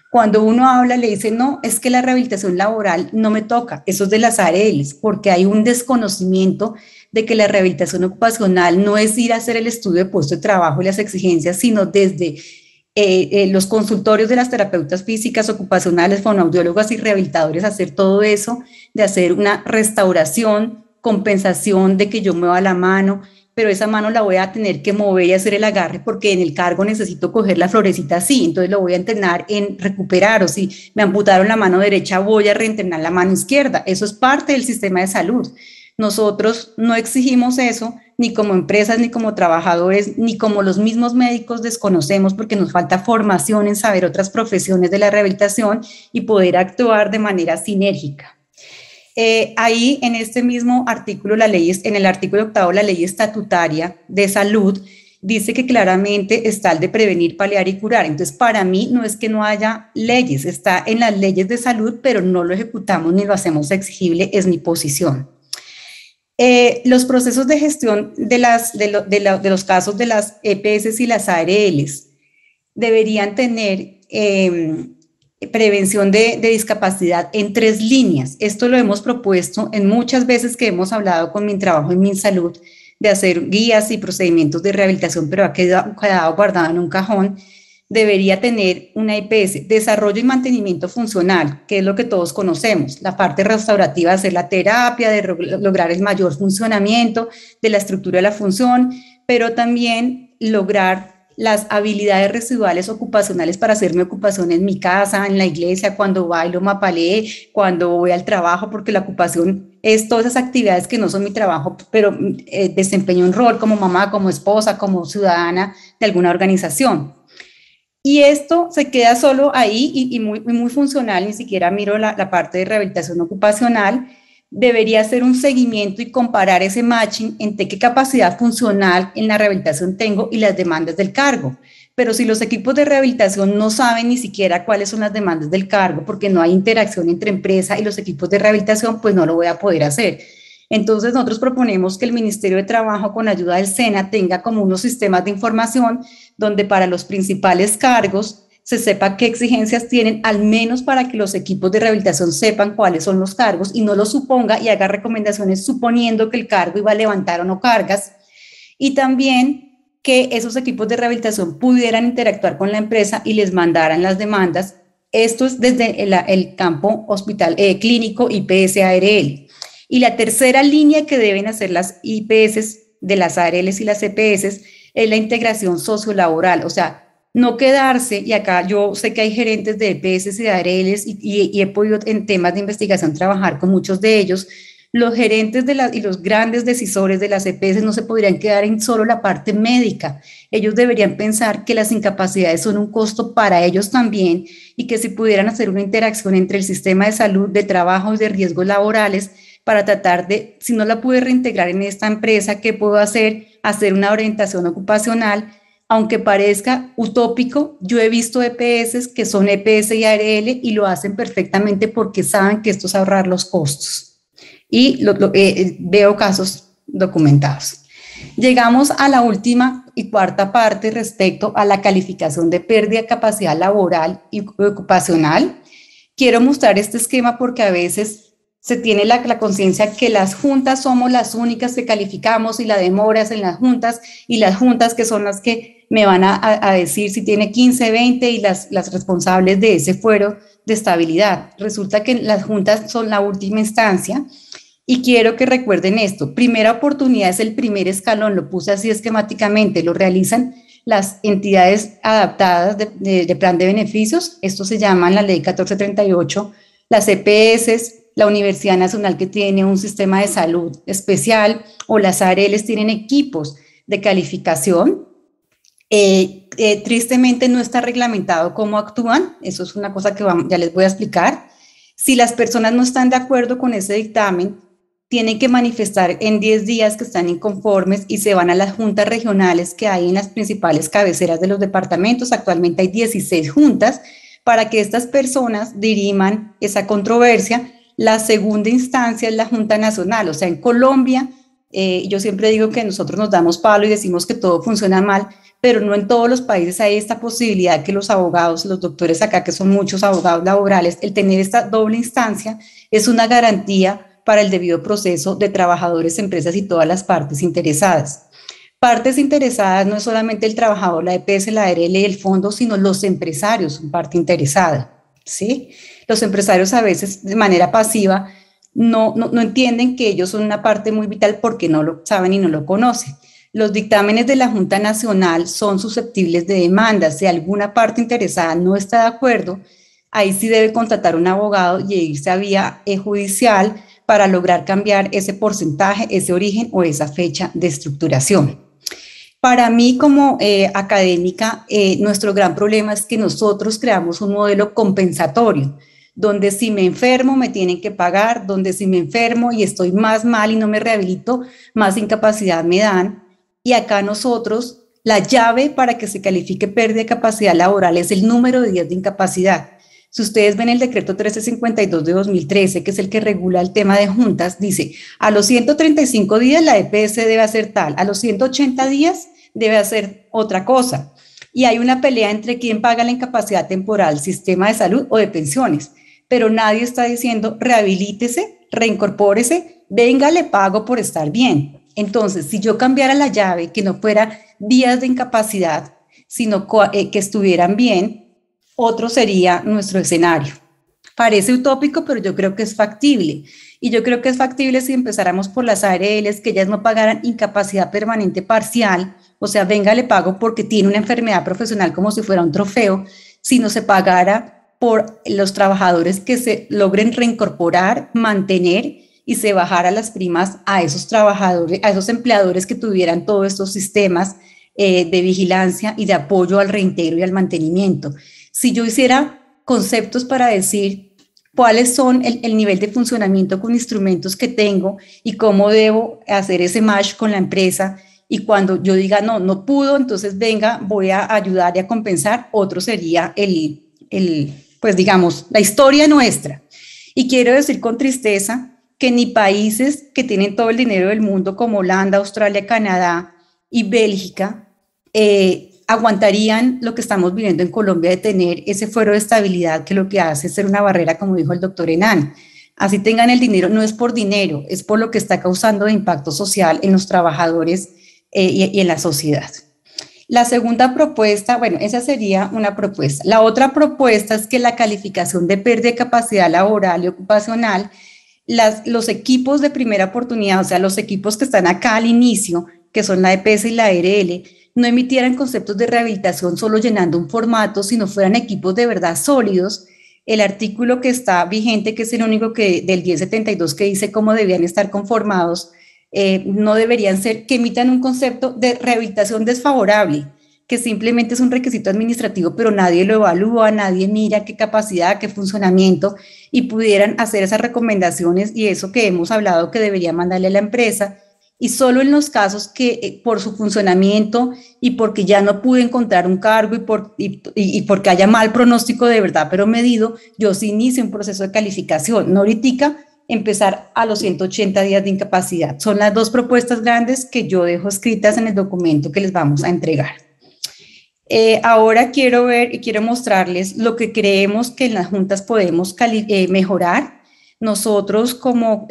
Cuando uno habla, le dice, no, es que la rehabilitación laboral no me toca, eso es de las ARLs, porque hay un desconocimiento de que la rehabilitación ocupacional no es ir a hacer el estudio de puesto de trabajo y las exigencias, sino desde los consultorios de las terapeutas físicas, ocupacionales, fonoaudiólogas y rehabilitadores, hacer todo eso, de hacer una restauración, compensación de que yo mueva la mano, pero esa mano la voy a tener que mover y hacer el agarre porque en el cargo necesito coger la florecita así, entonces lo voy a entrenar en recuperar, o si me amputaron la mano derecha voy a reentrenar la mano izquierda, eso es parte del sistema de salud. Nosotros no exigimos eso, ni como empresas, ni como trabajadores, ni como los mismos médicos desconocemos porque nos falta formación en saber otras profesiones de la rehabilitación y poder actuar de manera sinérgica. Ahí en este mismo artículo, en el artículo 8, la ley estatutaria de salud dice que claramente está el de prevenir, paliar y curar. Entonces, para mí no es que no haya leyes, está en las leyes de salud, pero no lo ejecutamos ni lo hacemos exigible, es mi posición. Los procesos de gestión de los casos de las EPS y las ARLs deberían tener prevención de discapacidad en 3 líneas. Esto lo hemos propuesto en muchas veces que hemos hablado con mi trabajo en MinSalud, de hacer guías y procedimientos de rehabilitación, pero ha quedado guardado en un cajón. Debería tener una IPS, desarrollo y mantenimiento funcional, que es lo que todos conocemos, la parte restaurativa, hacer la terapia, de lograr el mayor funcionamiento de la estructura de la función, pero también lograr las habilidades residuales ocupacionales para hacer mi ocupación en mi casa, en la iglesia, cuando bailo mapalé, cuando voy al trabajo, porque la ocupación es todas esas actividades que no son mi trabajo, pero desempeño un rol como mamá, como esposa, como ciudadana de alguna organización. Y esto se queda solo ahí y muy funcional, ni siquiera miro la parte de rehabilitación ocupacional. Debería hacer un seguimiento y comparar ese matching entre qué capacidad funcional en la rehabilitación tengo y las demandas del cargo. Pero si los equipos de rehabilitación no saben ni siquiera cuáles son las demandas del cargo, porque no hay interacción entre empresa y los equipos de rehabilitación, pues no lo voy a poder hacer. Entonces nosotros proponemos que el Ministerio de Trabajo, con ayuda del SENA, tenga como unos sistemas de información donde para los principales cargos se sepa qué exigencias tienen, al menos para que los equipos de rehabilitación sepan cuáles son los cargos y no los suponga y haga recomendaciones suponiendo que el cargo iba a levantar o no cargas. Y también que esos equipos de rehabilitación pudieran interactuar con la empresa y les mandaran las demandas. Esto es desde el campo hospital clínico IPS ARL. Y la tercera línea que deben hacer las IPS de las ARLs y las EPS es la integración sociolaboral, o sea, no quedarse, y acá yo sé que hay gerentes de EPS y de ARLs y he podido en temas de investigación trabajar con muchos de ellos. Los gerentes y los grandes decisores de las EPS no se podrían quedar en solo la parte médica. Ellos deberían pensar que las incapacidades son un costo para ellos también y que si pudieran hacer una interacción entre el sistema de salud, de trabajo y de riesgos laborales para tratar de, si no la pude reintegrar en esta empresa, ¿qué puedo hacer? Hacer una orientación ocupacional. Aunque parezca utópico, yo he visto EPS que son EPS y ARL y lo hacen perfectamente porque saben que esto es ahorrar los costos. Y veo casos documentados. Llegamos a la última y cuarta parte respecto a la calificación de pérdida de capacidad laboral y ocupacional. Quiero mostrar este esquema porque a veces se tiene la conciencia que las juntas somos las únicas que calificamos y la demora es en las juntas y las juntas que son las que me van a decir si tiene 15, 20 y las responsables de ese fuero de estabilidad. Resulta que las juntas son la última instancia y quiero que recuerden esto. Primera oportunidad es el primer escalón, lo puse así esquemáticamente, lo realizan las entidades adaptadas de plan de beneficios, esto se llama en la ley 1438, las EPS, la Universidad Nacional que tiene un sistema de salud especial o las ARLs tienen equipos de calificación. Tristemente no está reglamentado cómo actúan, eso es una cosa que ya les voy a explicar. Si las personas no están de acuerdo con ese dictamen, tienen que manifestar en 10 días que están inconformes y se van a las juntas regionales que hay en las principales cabeceras de los departamentos. Actualmente hay 16 juntas para que estas personas diriman esa controversia. La segunda instancia es la Junta Nacional, o sea, en Colombia, yo siempre digo que nosotros nos damos palo y decimos que todo funciona mal, pero no en todos los países hay esta posibilidad que los abogados, los doctores acá, que son muchos abogados laborales, el tener esta doble instancia es una garantía para el debido proceso de trabajadores, empresas y todas las partes interesadas. Partes interesadas no es solamente el trabajador, la EPS, la ARL y el fondo, sino los empresarios son parte interesada, ¿sí? Los empresarios a veces de manera pasiva no entienden que ellos son una parte muy vital porque no lo saben y no lo conocen. Los dictámenes de la Junta Nacional son susceptibles de demandas. Si alguna parte interesada no está de acuerdo, ahí sí debe contratar un abogado y irse a vía judicial para lograr cambiar ese porcentaje, ese origen o esa fecha de estructuración. Para mí como académica, nuestro gran problema es que nosotros creamos un modelo compensatorio, donde si me enfermo me tienen que pagar, donde si me enfermo y estoy más mal y no me rehabilito, más incapacidad me dan. Y acá nosotros, la llave para que se califique pérdida de capacidad laboral es el número de días de incapacidad. Si ustedes ven el decreto 1352 de 2013, que es el que regula el tema de juntas, dice, a los 135 días la EPS debe hacer tal, a los 180 días debe hacer otra cosa. y hay una pelea entre quién paga la incapacidad temporal, sistema de salud o de pensiones, pero nadie está diciendo rehabilítese, reincorpórese, venga, le pago por estar bien. Entonces, si yo cambiara la llave, que no fuera días de incapacidad, sino que estuvieran bien, otro sería nuestro escenario. Parece utópico, pero yo creo que es factible. Y yo creo que es factible si empezáramos por las ARLs, que ellas no pagaran incapacidad permanente parcial, o sea, venga, le pago porque tiene una enfermedad profesional como si fuera un trofeo, sino se pagara por los trabajadores que se logren reincorporar, mantener y se bajara las primas a esos trabajadores, a esos empleadores que tuvieran todos estos sistemas de vigilancia y de apoyo al reintegro y al mantenimiento. Si yo hiciera conceptos para decir cuáles son el nivel de funcionamiento con instrumentos que tengo y cómo debo hacer ese match con la empresa, y cuando yo diga no pudo, entonces venga, voy a ayudar y a compensar, otro sería pues digamos, la historia nuestra. Y quiero decir con tristeza que ni países que tienen todo el dinero del mundo como Holanda, Australia, Canadá y Bélgica aguantarían lo que estamos viviendo en Colombia de tener ese fuero de estabilidad, que lo que hace es ser una barrera, como dijo el doctor Henan. Así tengan el dinero, no es por dinero, es por lo que está causando de impacto social en los trabajadores y en la sociedad. La segunda propuesta, bueno, esa sería una propuesta. La otra propuesta es que la calificación de pérdida de capacidad laboral y ocupacional, los equipos de primera oportunidad, o sea, los equipos que están acá al inicio, que son la EPS y la ARL, no emitieran conceptos de rehabilitación solo llenando un formato, sino fueran equipos de verdad sólidos. El artículo que está vigente, que es el único del 1072 que dice cómo debían estar conformados, no deberían ser que emitan un concepto de rehabilitación desfavorable, que simplemente es un requisito administrativo, pero nadie lo evalúa, nadie mira qué capacidad, qué funcionamiento, y pudieran hacer esas recomendaciones y eso que hemos hablado que debería mandarle a la empresa, y solo en los casos que por su funcionamiento y porque ya no pude encontrar un cargo y porque haya mal pronóstico de verdad, pero medido, yo sí inicio un proceso de calificación, no ahorita empezar a los 180 días de incapacidad. Son las dos propuestas grandes que yo dejo escritas en el documento que les vamos a entregar. Ahora quiero ver y quiero mostrarles lo que creemos que en las juntas podemos mejorar. Nosotros como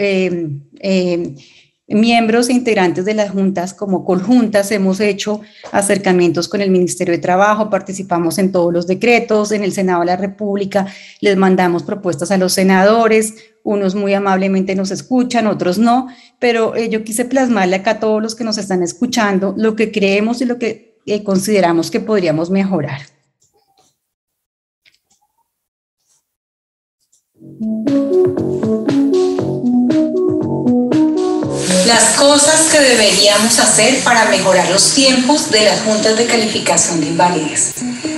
miembros e integrantes de las juntas, como conjuntas, hemos hecho acercamientos con el Ministerio de Trabajo, participamos en todos los decretos, en el Senado de la República, les mandamos propuestas a los senadores, unos muy amablemente nos escuchan, otros no, pero yo quise plasmarle acá a todos los que nos están escuchando lo que creemos y lo que consideramos que podríamos mejorar. Las cosas que deberíamos hacer para mejorar los tiempos de las juntas de calificación de invalidez.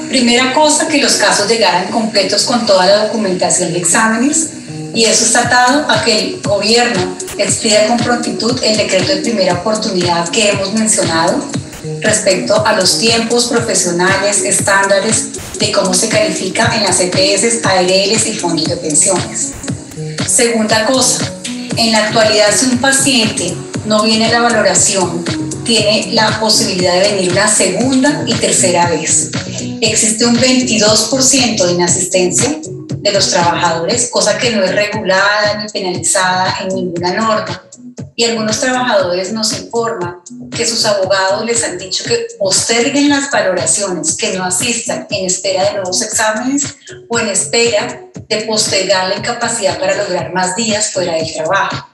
Primera cosa, que los casos llegaran completos con toda la documentación de exámenes, y eso está atado a que el gobierno expida con prontitud el decreto de primera oportunidad que hemos mencionado respecto a los tiempos profesionales, estándares de cómo se califica en las EPS, ARLs y fondos de pensiones. Segunda cosa, en la actualidad, si un paciente no viene a la valoración, tiene la posibilidad de venir una segunda y tercera vez. Existe un 22% de inasistencia de los trabajadores, cosa que no es regulada ni penalizada en ninguna norma. Y algunos trabajadores nos informan que sus abogados les han dicho que posterguen las valoraciones, que no asistan en espera de nuevos exámenes o en espera de postergar la incapacidad para lograr más días fuera del trabajo.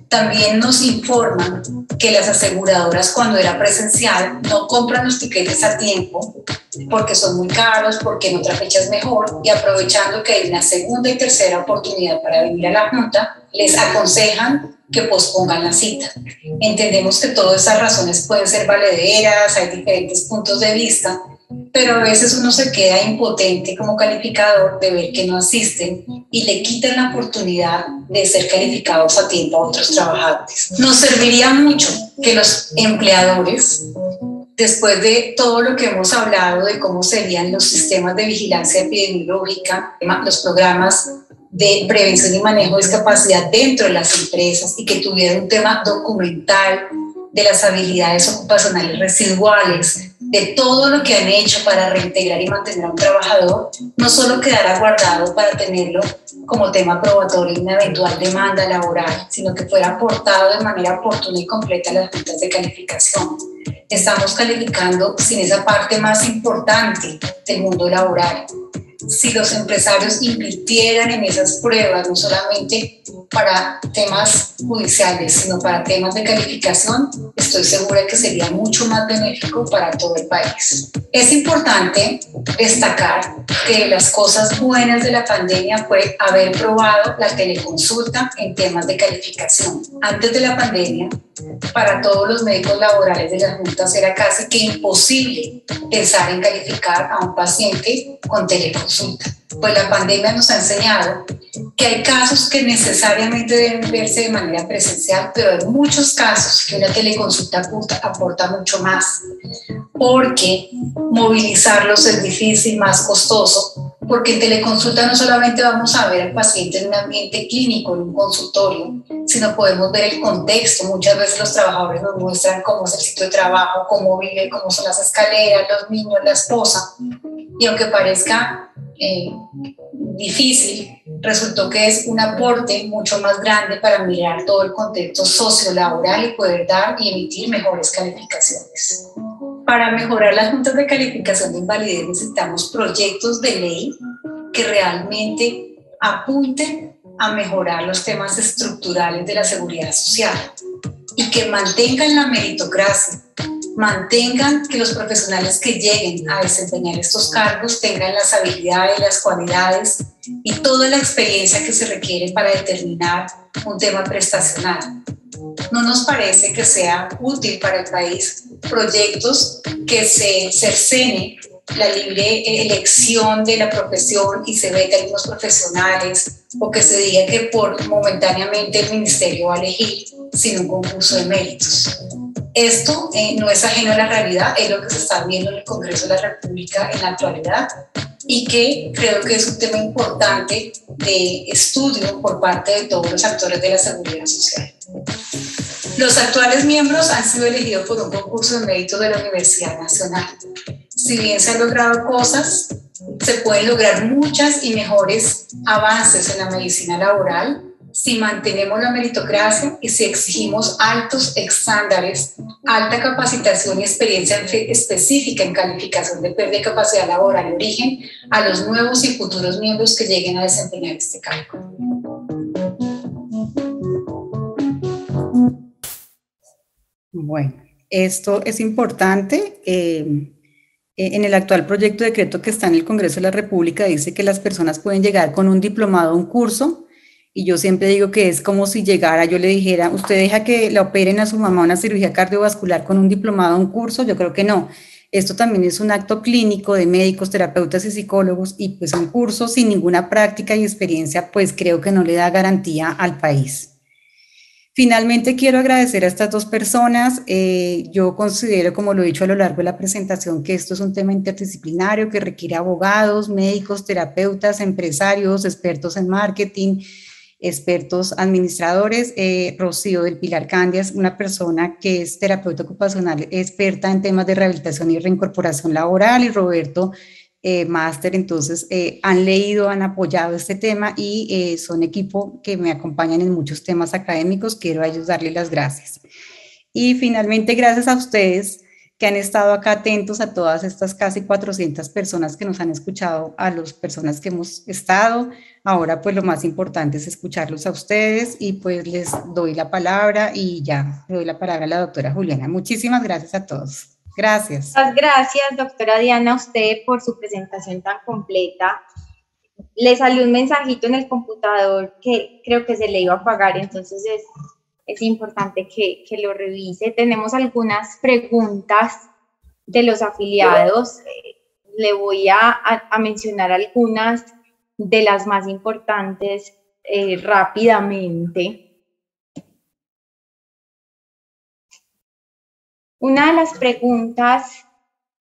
También nos informan que las aseguradoras, cuando era presencial, no compran los tiquetes a tiempo porque son muy caros, porque en otra fecha es mejor, y aprovechando que hay una segunda y tercera oportunidad para venir a la junta, les aconsejan que pospongan la cita. Entendemos que todas esas razones pueden ser valederas, hay diferentes puntos de vista, pero a veces uno se queda impotente como calificador de ver que no asisten y le quitan la oportunidad de ser calificados a tiempo a otros trabajadores. Nos serviría mucho que los empleadores, después de todo lo que hemos hablado de cómo serían los sistemas de vigilancia epidemiológica, los programas de prevención y manejo de discapacidad dentro de las empresas, y que tuviera un tema documental de las habilidades ocupacionales residuales, de todo lo que han hecho para reintegrar y mantener a un trabajador, no solo quedara guardado para tenerlo como tema probatorio en una eventual demanda laboral, sino que fuera aportado de manera oportuna y completa a las juntas de calificación. Estamos calificando sin esa parte más importante del mundo laboral. Si los empresarios invirtieran en esas pruebas, no solamente para temas judiciales, sino para temas de calificación, estoy segura que sería mucho más benéfico para todo el país. Es importante destacar que de las cosas buenas de la pandemia fue haber probado la teleconsulta en temas de calificación. Antes de la pandemia, para todos los médicos laborales de las juntas era casi que imposible pensar en calificar a un paciente con teleconsulta. Pues la pandemia nos ha enseñado que hay casos que necesariamente deben verse de manera presencial, pero hay muchos casos que una teleconsulta aporta mucho más, porque movilizarlos es difícil, más costoso, porque en teleconsulta no solamente vamos a ver al paciente en un ambiente clínico, en un consultorio, sino podemos ver el contexto. Muchas veces los trabajadores nos muestran cómo es el sitio de trabajo, cómo vive, cómo son las escaleras, los niños, la esposa, y aunque parezca difícil, resultó que es un aporte mucho más grande para mirar todo el contexto sociolaboral y poder dar y emitir mejores calificaciones. Para mejorar las juntas de calificación de invalidez necesitamos proyectos de ley que realmente apunten a mejorar los temas estructurales de la seguridad social y que mantengan la meritocracia, mantengan que los profesionales que lleguen a desempeñar estos cargos tengan las habilidades, las cualidades y toda la experiencia que se requiere para determinar un tema prestacional. ¿No nos parece que sea útil para el país proyectos que se cercene la libre elección de la profesión y se vete a algunos profesionales, o que se diga que momentáneamente el ministerio va a elegir sin un concurso de méritos? Esto no es ajeno a la realidad, es lo que se está viendo en el Congreso de la República en la actualidad y que creo que es un tema importante de estudio por parte de todos los actores de la seguridad social. Los actuales miembros han sido elegidos por un concurso de méritos de la Universidad Nacional. Si bien se han logrado cosas, se pueden lograr muchas y mejores avances en la medicina laboral si mantenemos la meritocracia y si exigimos altos estándares, alta capacitación y experiencia específica en calificación de pérdida de capacidad laboral de origen a los nuevos y futuros miembros que lleguen a desempeñar este cargo. Bueno, esto es importante. En el actual proyecto de decreto que está en el Congreso de la República dice que las personas pueden llegar con un diplomado a un curso, y yo siempre digo que es como si llegara, yo le dijera, ¿usted deja que le operen a su mamá una cirugía cardiovascular con un diplomado a un curso? Yo creo que no. Esto también es un acto clínico de médicos, terapeutas y psicólogos, y pues un curso sin ninguna práctica y experiencia, pues creo que no le da garantía al país. Finalmente, quiero agradecer a estas dos personas. Yo considero, como lo he dicho a lo largo de la presentación, que esto es un tema interdisciplinario que requiere abogados, médicos, terapeutas, empresarios, expertos en marketing, expertos administradores. Rocío del Pilar Candias, una persona que es terapeuta ocupacional, experta en temas de rehabilitación y reincorporación laboral, y Roberto, máster. Entonces han leído, han apoyado este tema y son equipo que me acompañan en muchos temas académicos. Quiero a ellos darles las gracias. Y finalmente, gracias a ustedes que han estado acá atentos a todas estas casi 400 personas que nos han escuchado, a las personas que hemos estado. Ahora pues lo más importante es escucharlos a ustedes, y pues les doy la palabra y ya le doy la palabra a la doctora Juliana. Muchísimas gracias a todos. Gracias. Muchas gracias, doctora Diana, a usted por su presentación tan completa. Le salió un mensajito en el computador que creo que se le iba a apagar, entonces es importante que lo revise. Tenemos algunas preguntas de los afiliados. Le voy a mencionar algunas de las más importantes rápidamente. Una de las preguntas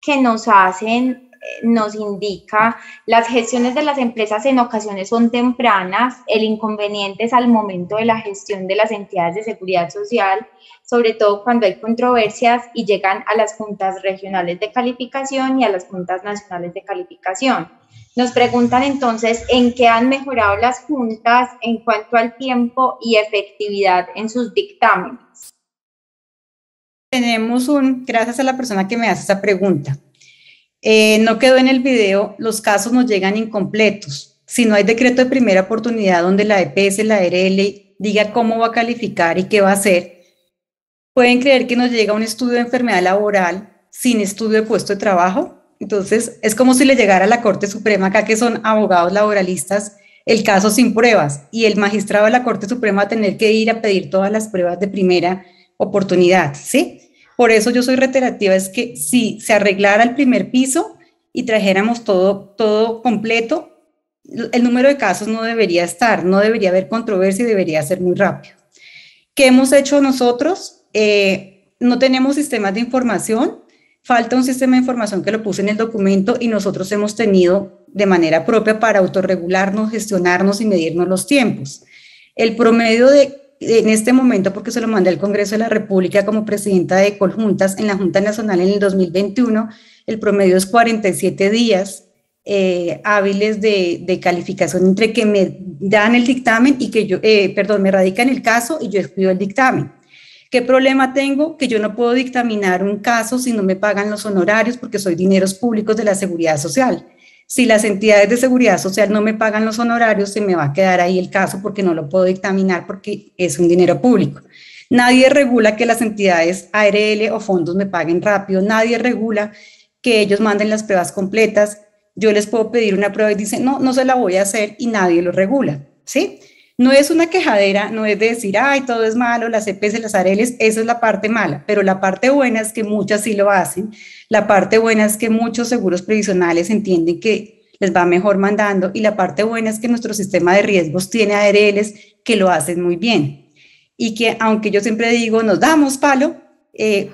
que nos hacen nos indica, las gestiones de las empresas en ocasiones son tempranas, el inconveniente es al momento de la gestión de las entidades de seguridad social, sobre todo cuando hay controversias y llegan a las juntas regionales de calificación y a las juntas nacionales de calificación. Nos preguntan entonces en qué han mejorado las juntas en cuanto al tiempo y efectividad en sus dictámenes. Gracias a la persona que me hace esa pregunta. No quedó en el video, los casos nos llegan incompletos. Si no hay decreto de primera oportunidad donde la EPS, la ARL, diga cómo va a calificar y qué va a hacer, pueden creer que nos llega un estudio de enfermedad laboral sin estudio de puesto de trabajo. Entonces, es como si le llegara a la Corte Suprema, acá que son abogados laboralistas, el caso sin pruebas, y el magistrado de la Corte Suprema va a tener que ir a pedir todas las pruebas de primera oportunidad, ¿sí? Por eso yo soy reiterativa, es que si se arreglara el primer piso y trajéramos todo completo, el número de casos no debería estar, no debería haber controversia y debería ser muy rápido. ¿Qué hemos hecho nosotros? No tenemos sistemas de información, falta un sistema de información que lo puse en el documento y nosotros hemos tenido de manera propia para autorregularnos, gestionarnos y medirnos los tiempos. El promedio en este momento, porque se lo mandé al Congreso de la República como presidenta de Coljuntas en la Junta Nacional en el 2021, el promedio es 47 días hábiles de calificación entre que me dan el dictamen y que me radican el caso y yo expido el dictamen. ¿Qué problema tengo? Que yo no puedo dictaminar un caso si no me pagan los honorarios porque soy dineros públicos de la Seguridad Social. Si las entidades de Seguridad Social no me pagan los honorarios, se me va a quedar ahí el caso porque no lo puedo dictaminar porque es un dinero público. Nadie regula que las entidades ARL o fondos me paguen rápido, nadie regula que ellos manden las pruebas completas. Yo les puedo pedir una prueba y dicen, no se la voy a hacer y nadie lo regula, ¿sí? No es una quejadera, no es de decir, ay, todo es malo, las EPS, las ARLs, esa es la parte mala, pero la parte buena es que muchas sí lo hacen, la parte buena es que muchos seguros previsionales entienden que les va mejor mandando y la parte buena es que nuestro sistema de riesgos tiene ARLs que lo hacen muy bien y que aunque yo siempre digo, nos damos palo,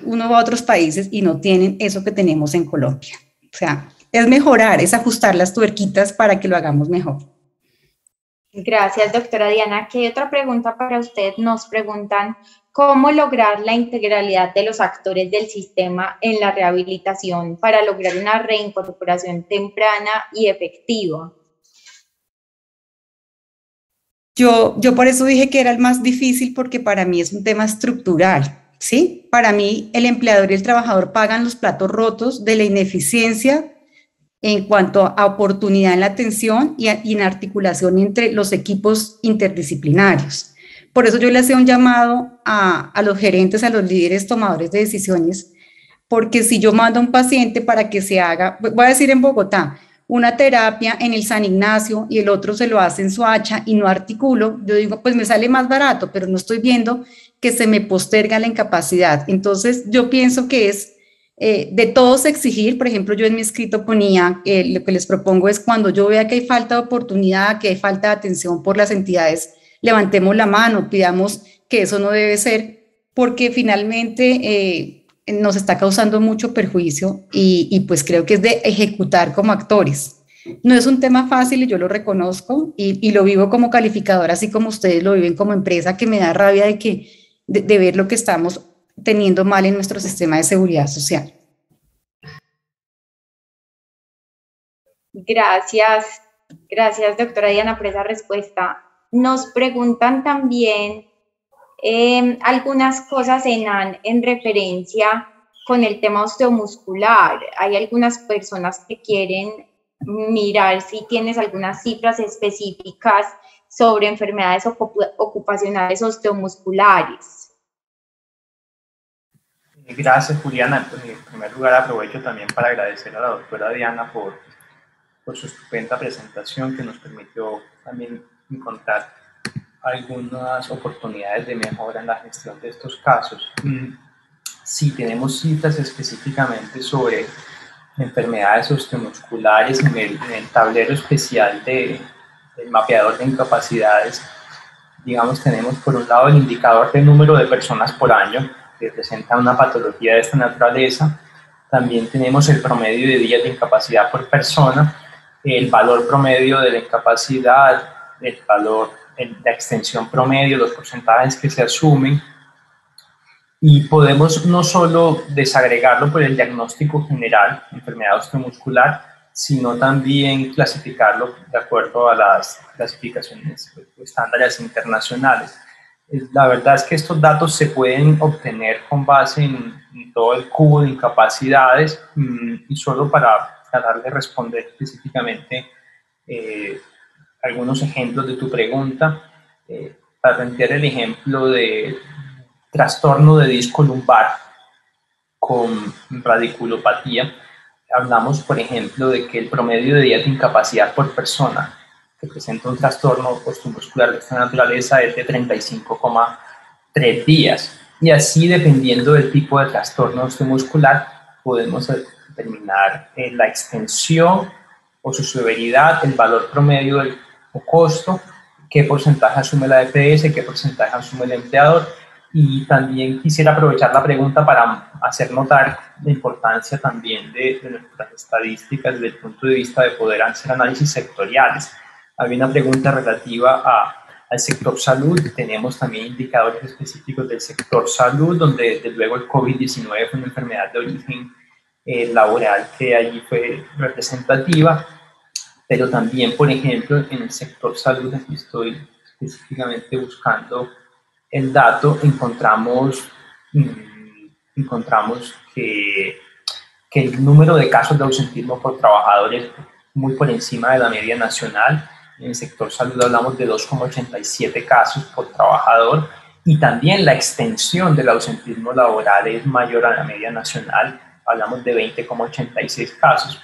uno va a otros países y no tienen eso que tenemos en Colombia. O sea, es mejorar, es ajustar las tuerquitas para que lo hagamos mejor. Gracias, doctora Diana. ¿Qué otra pregunta para usted? Nos preguntan, ¿cómo lograr la integralidad de los actores del sistema en la rehabilitación para lograr una reincorporación temprana y efectiva? Yo por eso dije que era el más difícil porque para mí es un tema estructural, ¿sí? Para mí el empleador y el trabajador pagan los platos rotos de la ineficiencia en cuanto a oportunidad en la atención y en articulación entre los equipos interdisciplinarios. Por eso yo le hacía un llamado a los gerentes, a los líderes tomadores de decisiones, porque si yo mando a un paciente para que se haga, voy a decir en Bogotá, una terapia en el San Ignacio y el otro se lo hace en Soacha y no articulo, yo digo, pues me sale más barato, pero no estoy viendo que se me posterga la incapacidad. Entonces yo pienso que es de todos exigir. Por ejemplo, yo en mi escrito ponía, lo que les propongo es cuando yo vea que hay falta de oportunidad, que hay falta de atención por las entidades, levantemos la mano, pidamos que eso no debe ser, porque finalmente nos está causando mucho perjuicio y pues creo que es de ejecutar como actores. No es un tema fácil y yo lo reconozco y lo vivo como calificadora, así como ustedes lo viven como empresa, que me da rabia de ver lo que estamos teniendo mal en nuestro sistema de seguridad social. Gracias, doctora Diana, por esa respuesta. Nos preguntan también algunas cosas en referencia con el tema osteomuscular. Hay algunas personas que quieren mirar si tienes algunas cifras específicas sobre enfermedades ocupacionales osteomusculares. Gracias, Juliana. En primer lugar, aprovecho también para agradecer a la doctora Diana por su estupenda presentación que nos permitió también encontrar algunas oportunidades de mejora en la gestión de estos casos. Sí, tenemos cifras específicamente sobre enfermedades osteomusculares en el tablero especial del mapeador de incapacidades. Digamos, tenemos por un lado el indicador de número de personas por año que presenta una patología de esta naturaleza. También tenemos el promedio de días de incapacidad por persona, el valor promedio de la incapacidad, el valor, la extensión promedio, los porcentajes que se asumen. Y podemos no solo desagregarlo por el diagnóstico general, enfermedad osteomuscular, sino también clasificarlo de acuerdo a las clasificaciones estándares internacionales. La verdad es que estos datos se pueden obtener con base en todo el cubo de incapacidades y solo para tratar de responder específicamente algunos ejemplos de tu pregunta, para plantear el ejemplo de trastorno de disco lumbar con radiculopatía, hablamos, por ejemplo, de que el promedio de días de incapacidad por persona que presenta un trastorno osteomuscular de esta naturaleza es de 35,3 días. Y así, dependiendo del tipo de trastorno osteomuscular, podemos determinar la extensión o su severidad, el valor promedio del costo, qué porcentaje asume la EPS, qué porcentaje asume el empleador. Y también quisiera aprovechar la pregunta para hacer notar la importancia también de nuestras estadísticas desde el punto de vista de poder hacer análisis sectoriales. Había una pregunta relativa al sector salud. Tenemos también indicadores específicos del sector salud, donde desde luego el COVID-19 fue una enfermedad de origen laboral que allí fue representativa, pero también, por ejemplo, en el sector salud, aquí estoy específicamente buscando el dato, encontramos que el número de casos de ausentismo por trabajador es muy por encima de la media nacional. En el sector salud hablamos de 2,87 casos por trabajador y también la extensión del ausentismo laboral es mayor a la media nacional, hablamos de 20,86 casos.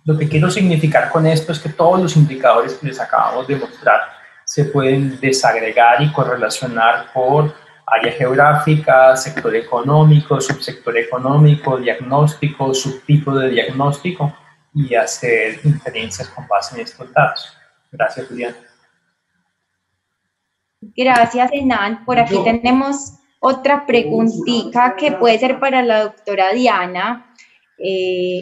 Lo que quiero significar con esto es que todos los indicadores que les acabamos de mostrar se pueden desagregar y correlacionar por área geográfica, sector económico, subsector económico, diagnóstico, subtipo de diagnóstico y hacer inferencias con base en estos datos. Gracias, Julián. Gracias, Enan. Por aquí tenemos otra preguntita que puede ser para la doctora Diana.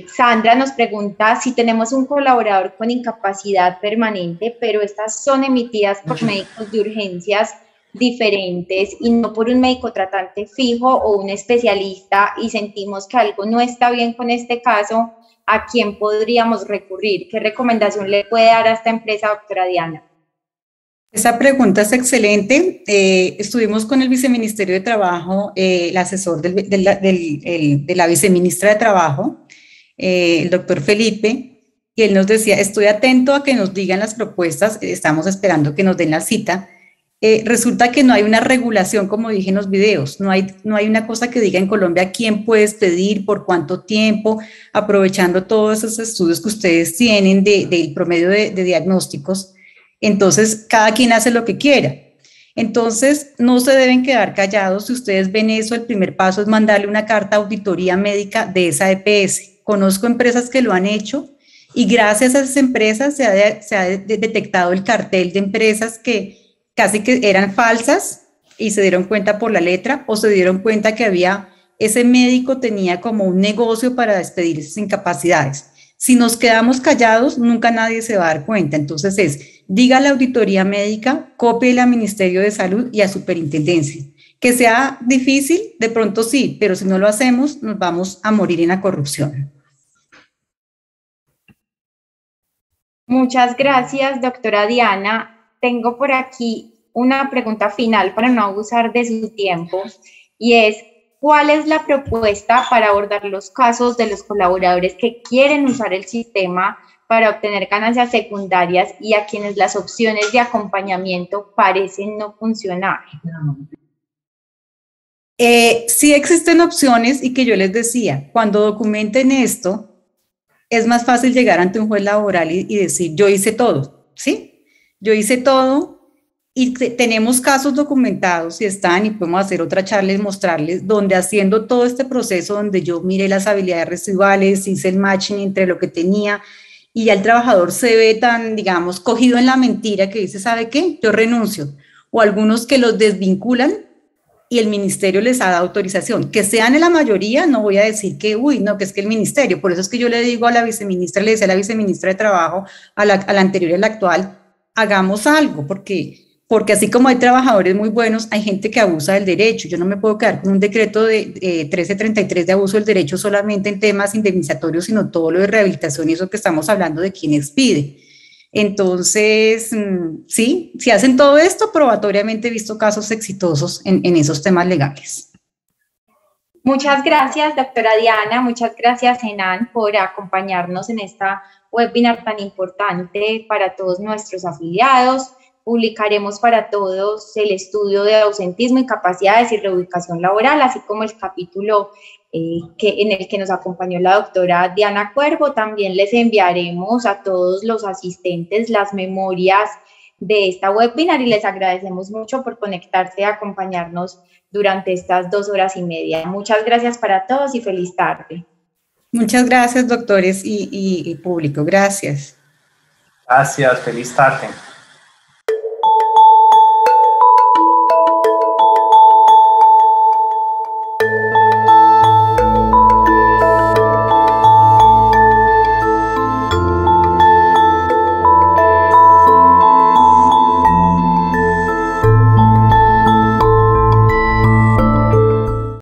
Sandra nos pregunta si tenemos un colaborador con incapacidad permanente, pero estas son emitidas por médicos de urgencias diferentes y no por un médico tratante fijo o un especialista, y sentimos que algo no está bien con este caso, ¿a quién podríamos recurrir? ¿Qué recomendación le puede dar a esta empresa, doctora Diana? Esa pregunta es excelente. Estuvimos con el Viceministerio de Trabajo, el asesor de la Viceministra de Trabajo, el doctor Felipe, y él nos decía, estoy atento a que nos digan las propuestas, estamos esperando que nos den la cita. Resulta que no hay una regulación, como dije en los videos, no hay una cosa que diga en Colombia quién puedes pedir, por cuánto tiempo, aprovechando todos esos estudios que ustedes tienen del promedio de diagnósticos. Entonces, cada quien hace lo que quiera. Entonces, no se deben quedar callados. Si ustedes ven eso, el primer paso es mandarle una carta a auditoría médica de esa EPS. Conozco empresas que lo han hecho y gracias a esas empresas se ha detectado el cartel de empresas que casi que eran falsas y se dieron cuenta por la letra, o se dieron cuenta que ese médico tenía como un negocio para despedir esas incapacidades. Si nos quedamos callados, nunca nadie se va a dar cuenta. Entonces diga a la auditoría médica, cópiela al Ministerio de Salud y a Superintendencia. Que sea difícil, de pronto sí, pero si no lo hacemos, nos vamos a morir en la corrupción. Muchas gracias, doctora Diana. Tengo por aquí una pregunta final para no abusar de su tiempo, y es, ¿cuál es la propuesta para abordar los casos de los colaboradores que quieren usar el sistema para obtener ganancias secundarias y a quienes las opciones de acompañamiento parecen no funcionar? Sí existen opciones, y que yo les decía, cuando documenten esto, es más fácil llegar ante un juez laboral y decir, yo hice todo, ¿sí? Yo hice todo y tenemos casos documentados y están, y podemos hacer otra charla y mostrarles, donde haciendo todo este proceso, donde yo miré las habilidades residuales, hice el matching entre lo que tenía, y ya el trabajador se ve tan, digamos, cogido en la mentira que dice, ¿sabe qué? Yo renuncio. O algunos que los desvinculan y el ministerio les ha dado autorización. Que sean en la mayoría, no voy a decir que, uy, no, que es que el ministerio, por eso es que yo le digo a la viceministra, le decía a la viceministra de Trabajo, a la anterior y a la actual, hagamos algo, porque así como hay trabajadores muy buenos, hay gente que abusa del derecho. Yo no me puedo quedar con un decreto de 1333 de abuso del derecho solamente en temas indemnizatorios, sino todo lo de rehabilitación y eso que estamos hablando de quién expide. Entonces, sí, si hacen todo esto, probatoriamente he visto casos exitosos en esos temas legales. Muchas gracias, doctora Diana, muchas gracias, Enan, por acompañarnos en esta webinar tan importante para todos nuestros afiliados. Publicaremos para todos el estudio de ausentismo, incapacidades y reubicación laboral, así como el capítulo en el que nos acompañó la doctora Diana Cuervo. También les enviaremos a todos los asistentes las memorias de esta webinar y les agradecemos mucho por conectarse y acompañarnos durante estas 2 horas y media. Muchas gracias para todos y feliz tarde. Muchas gracias, doctores y público. Gracias. Gracias, feliz tarde.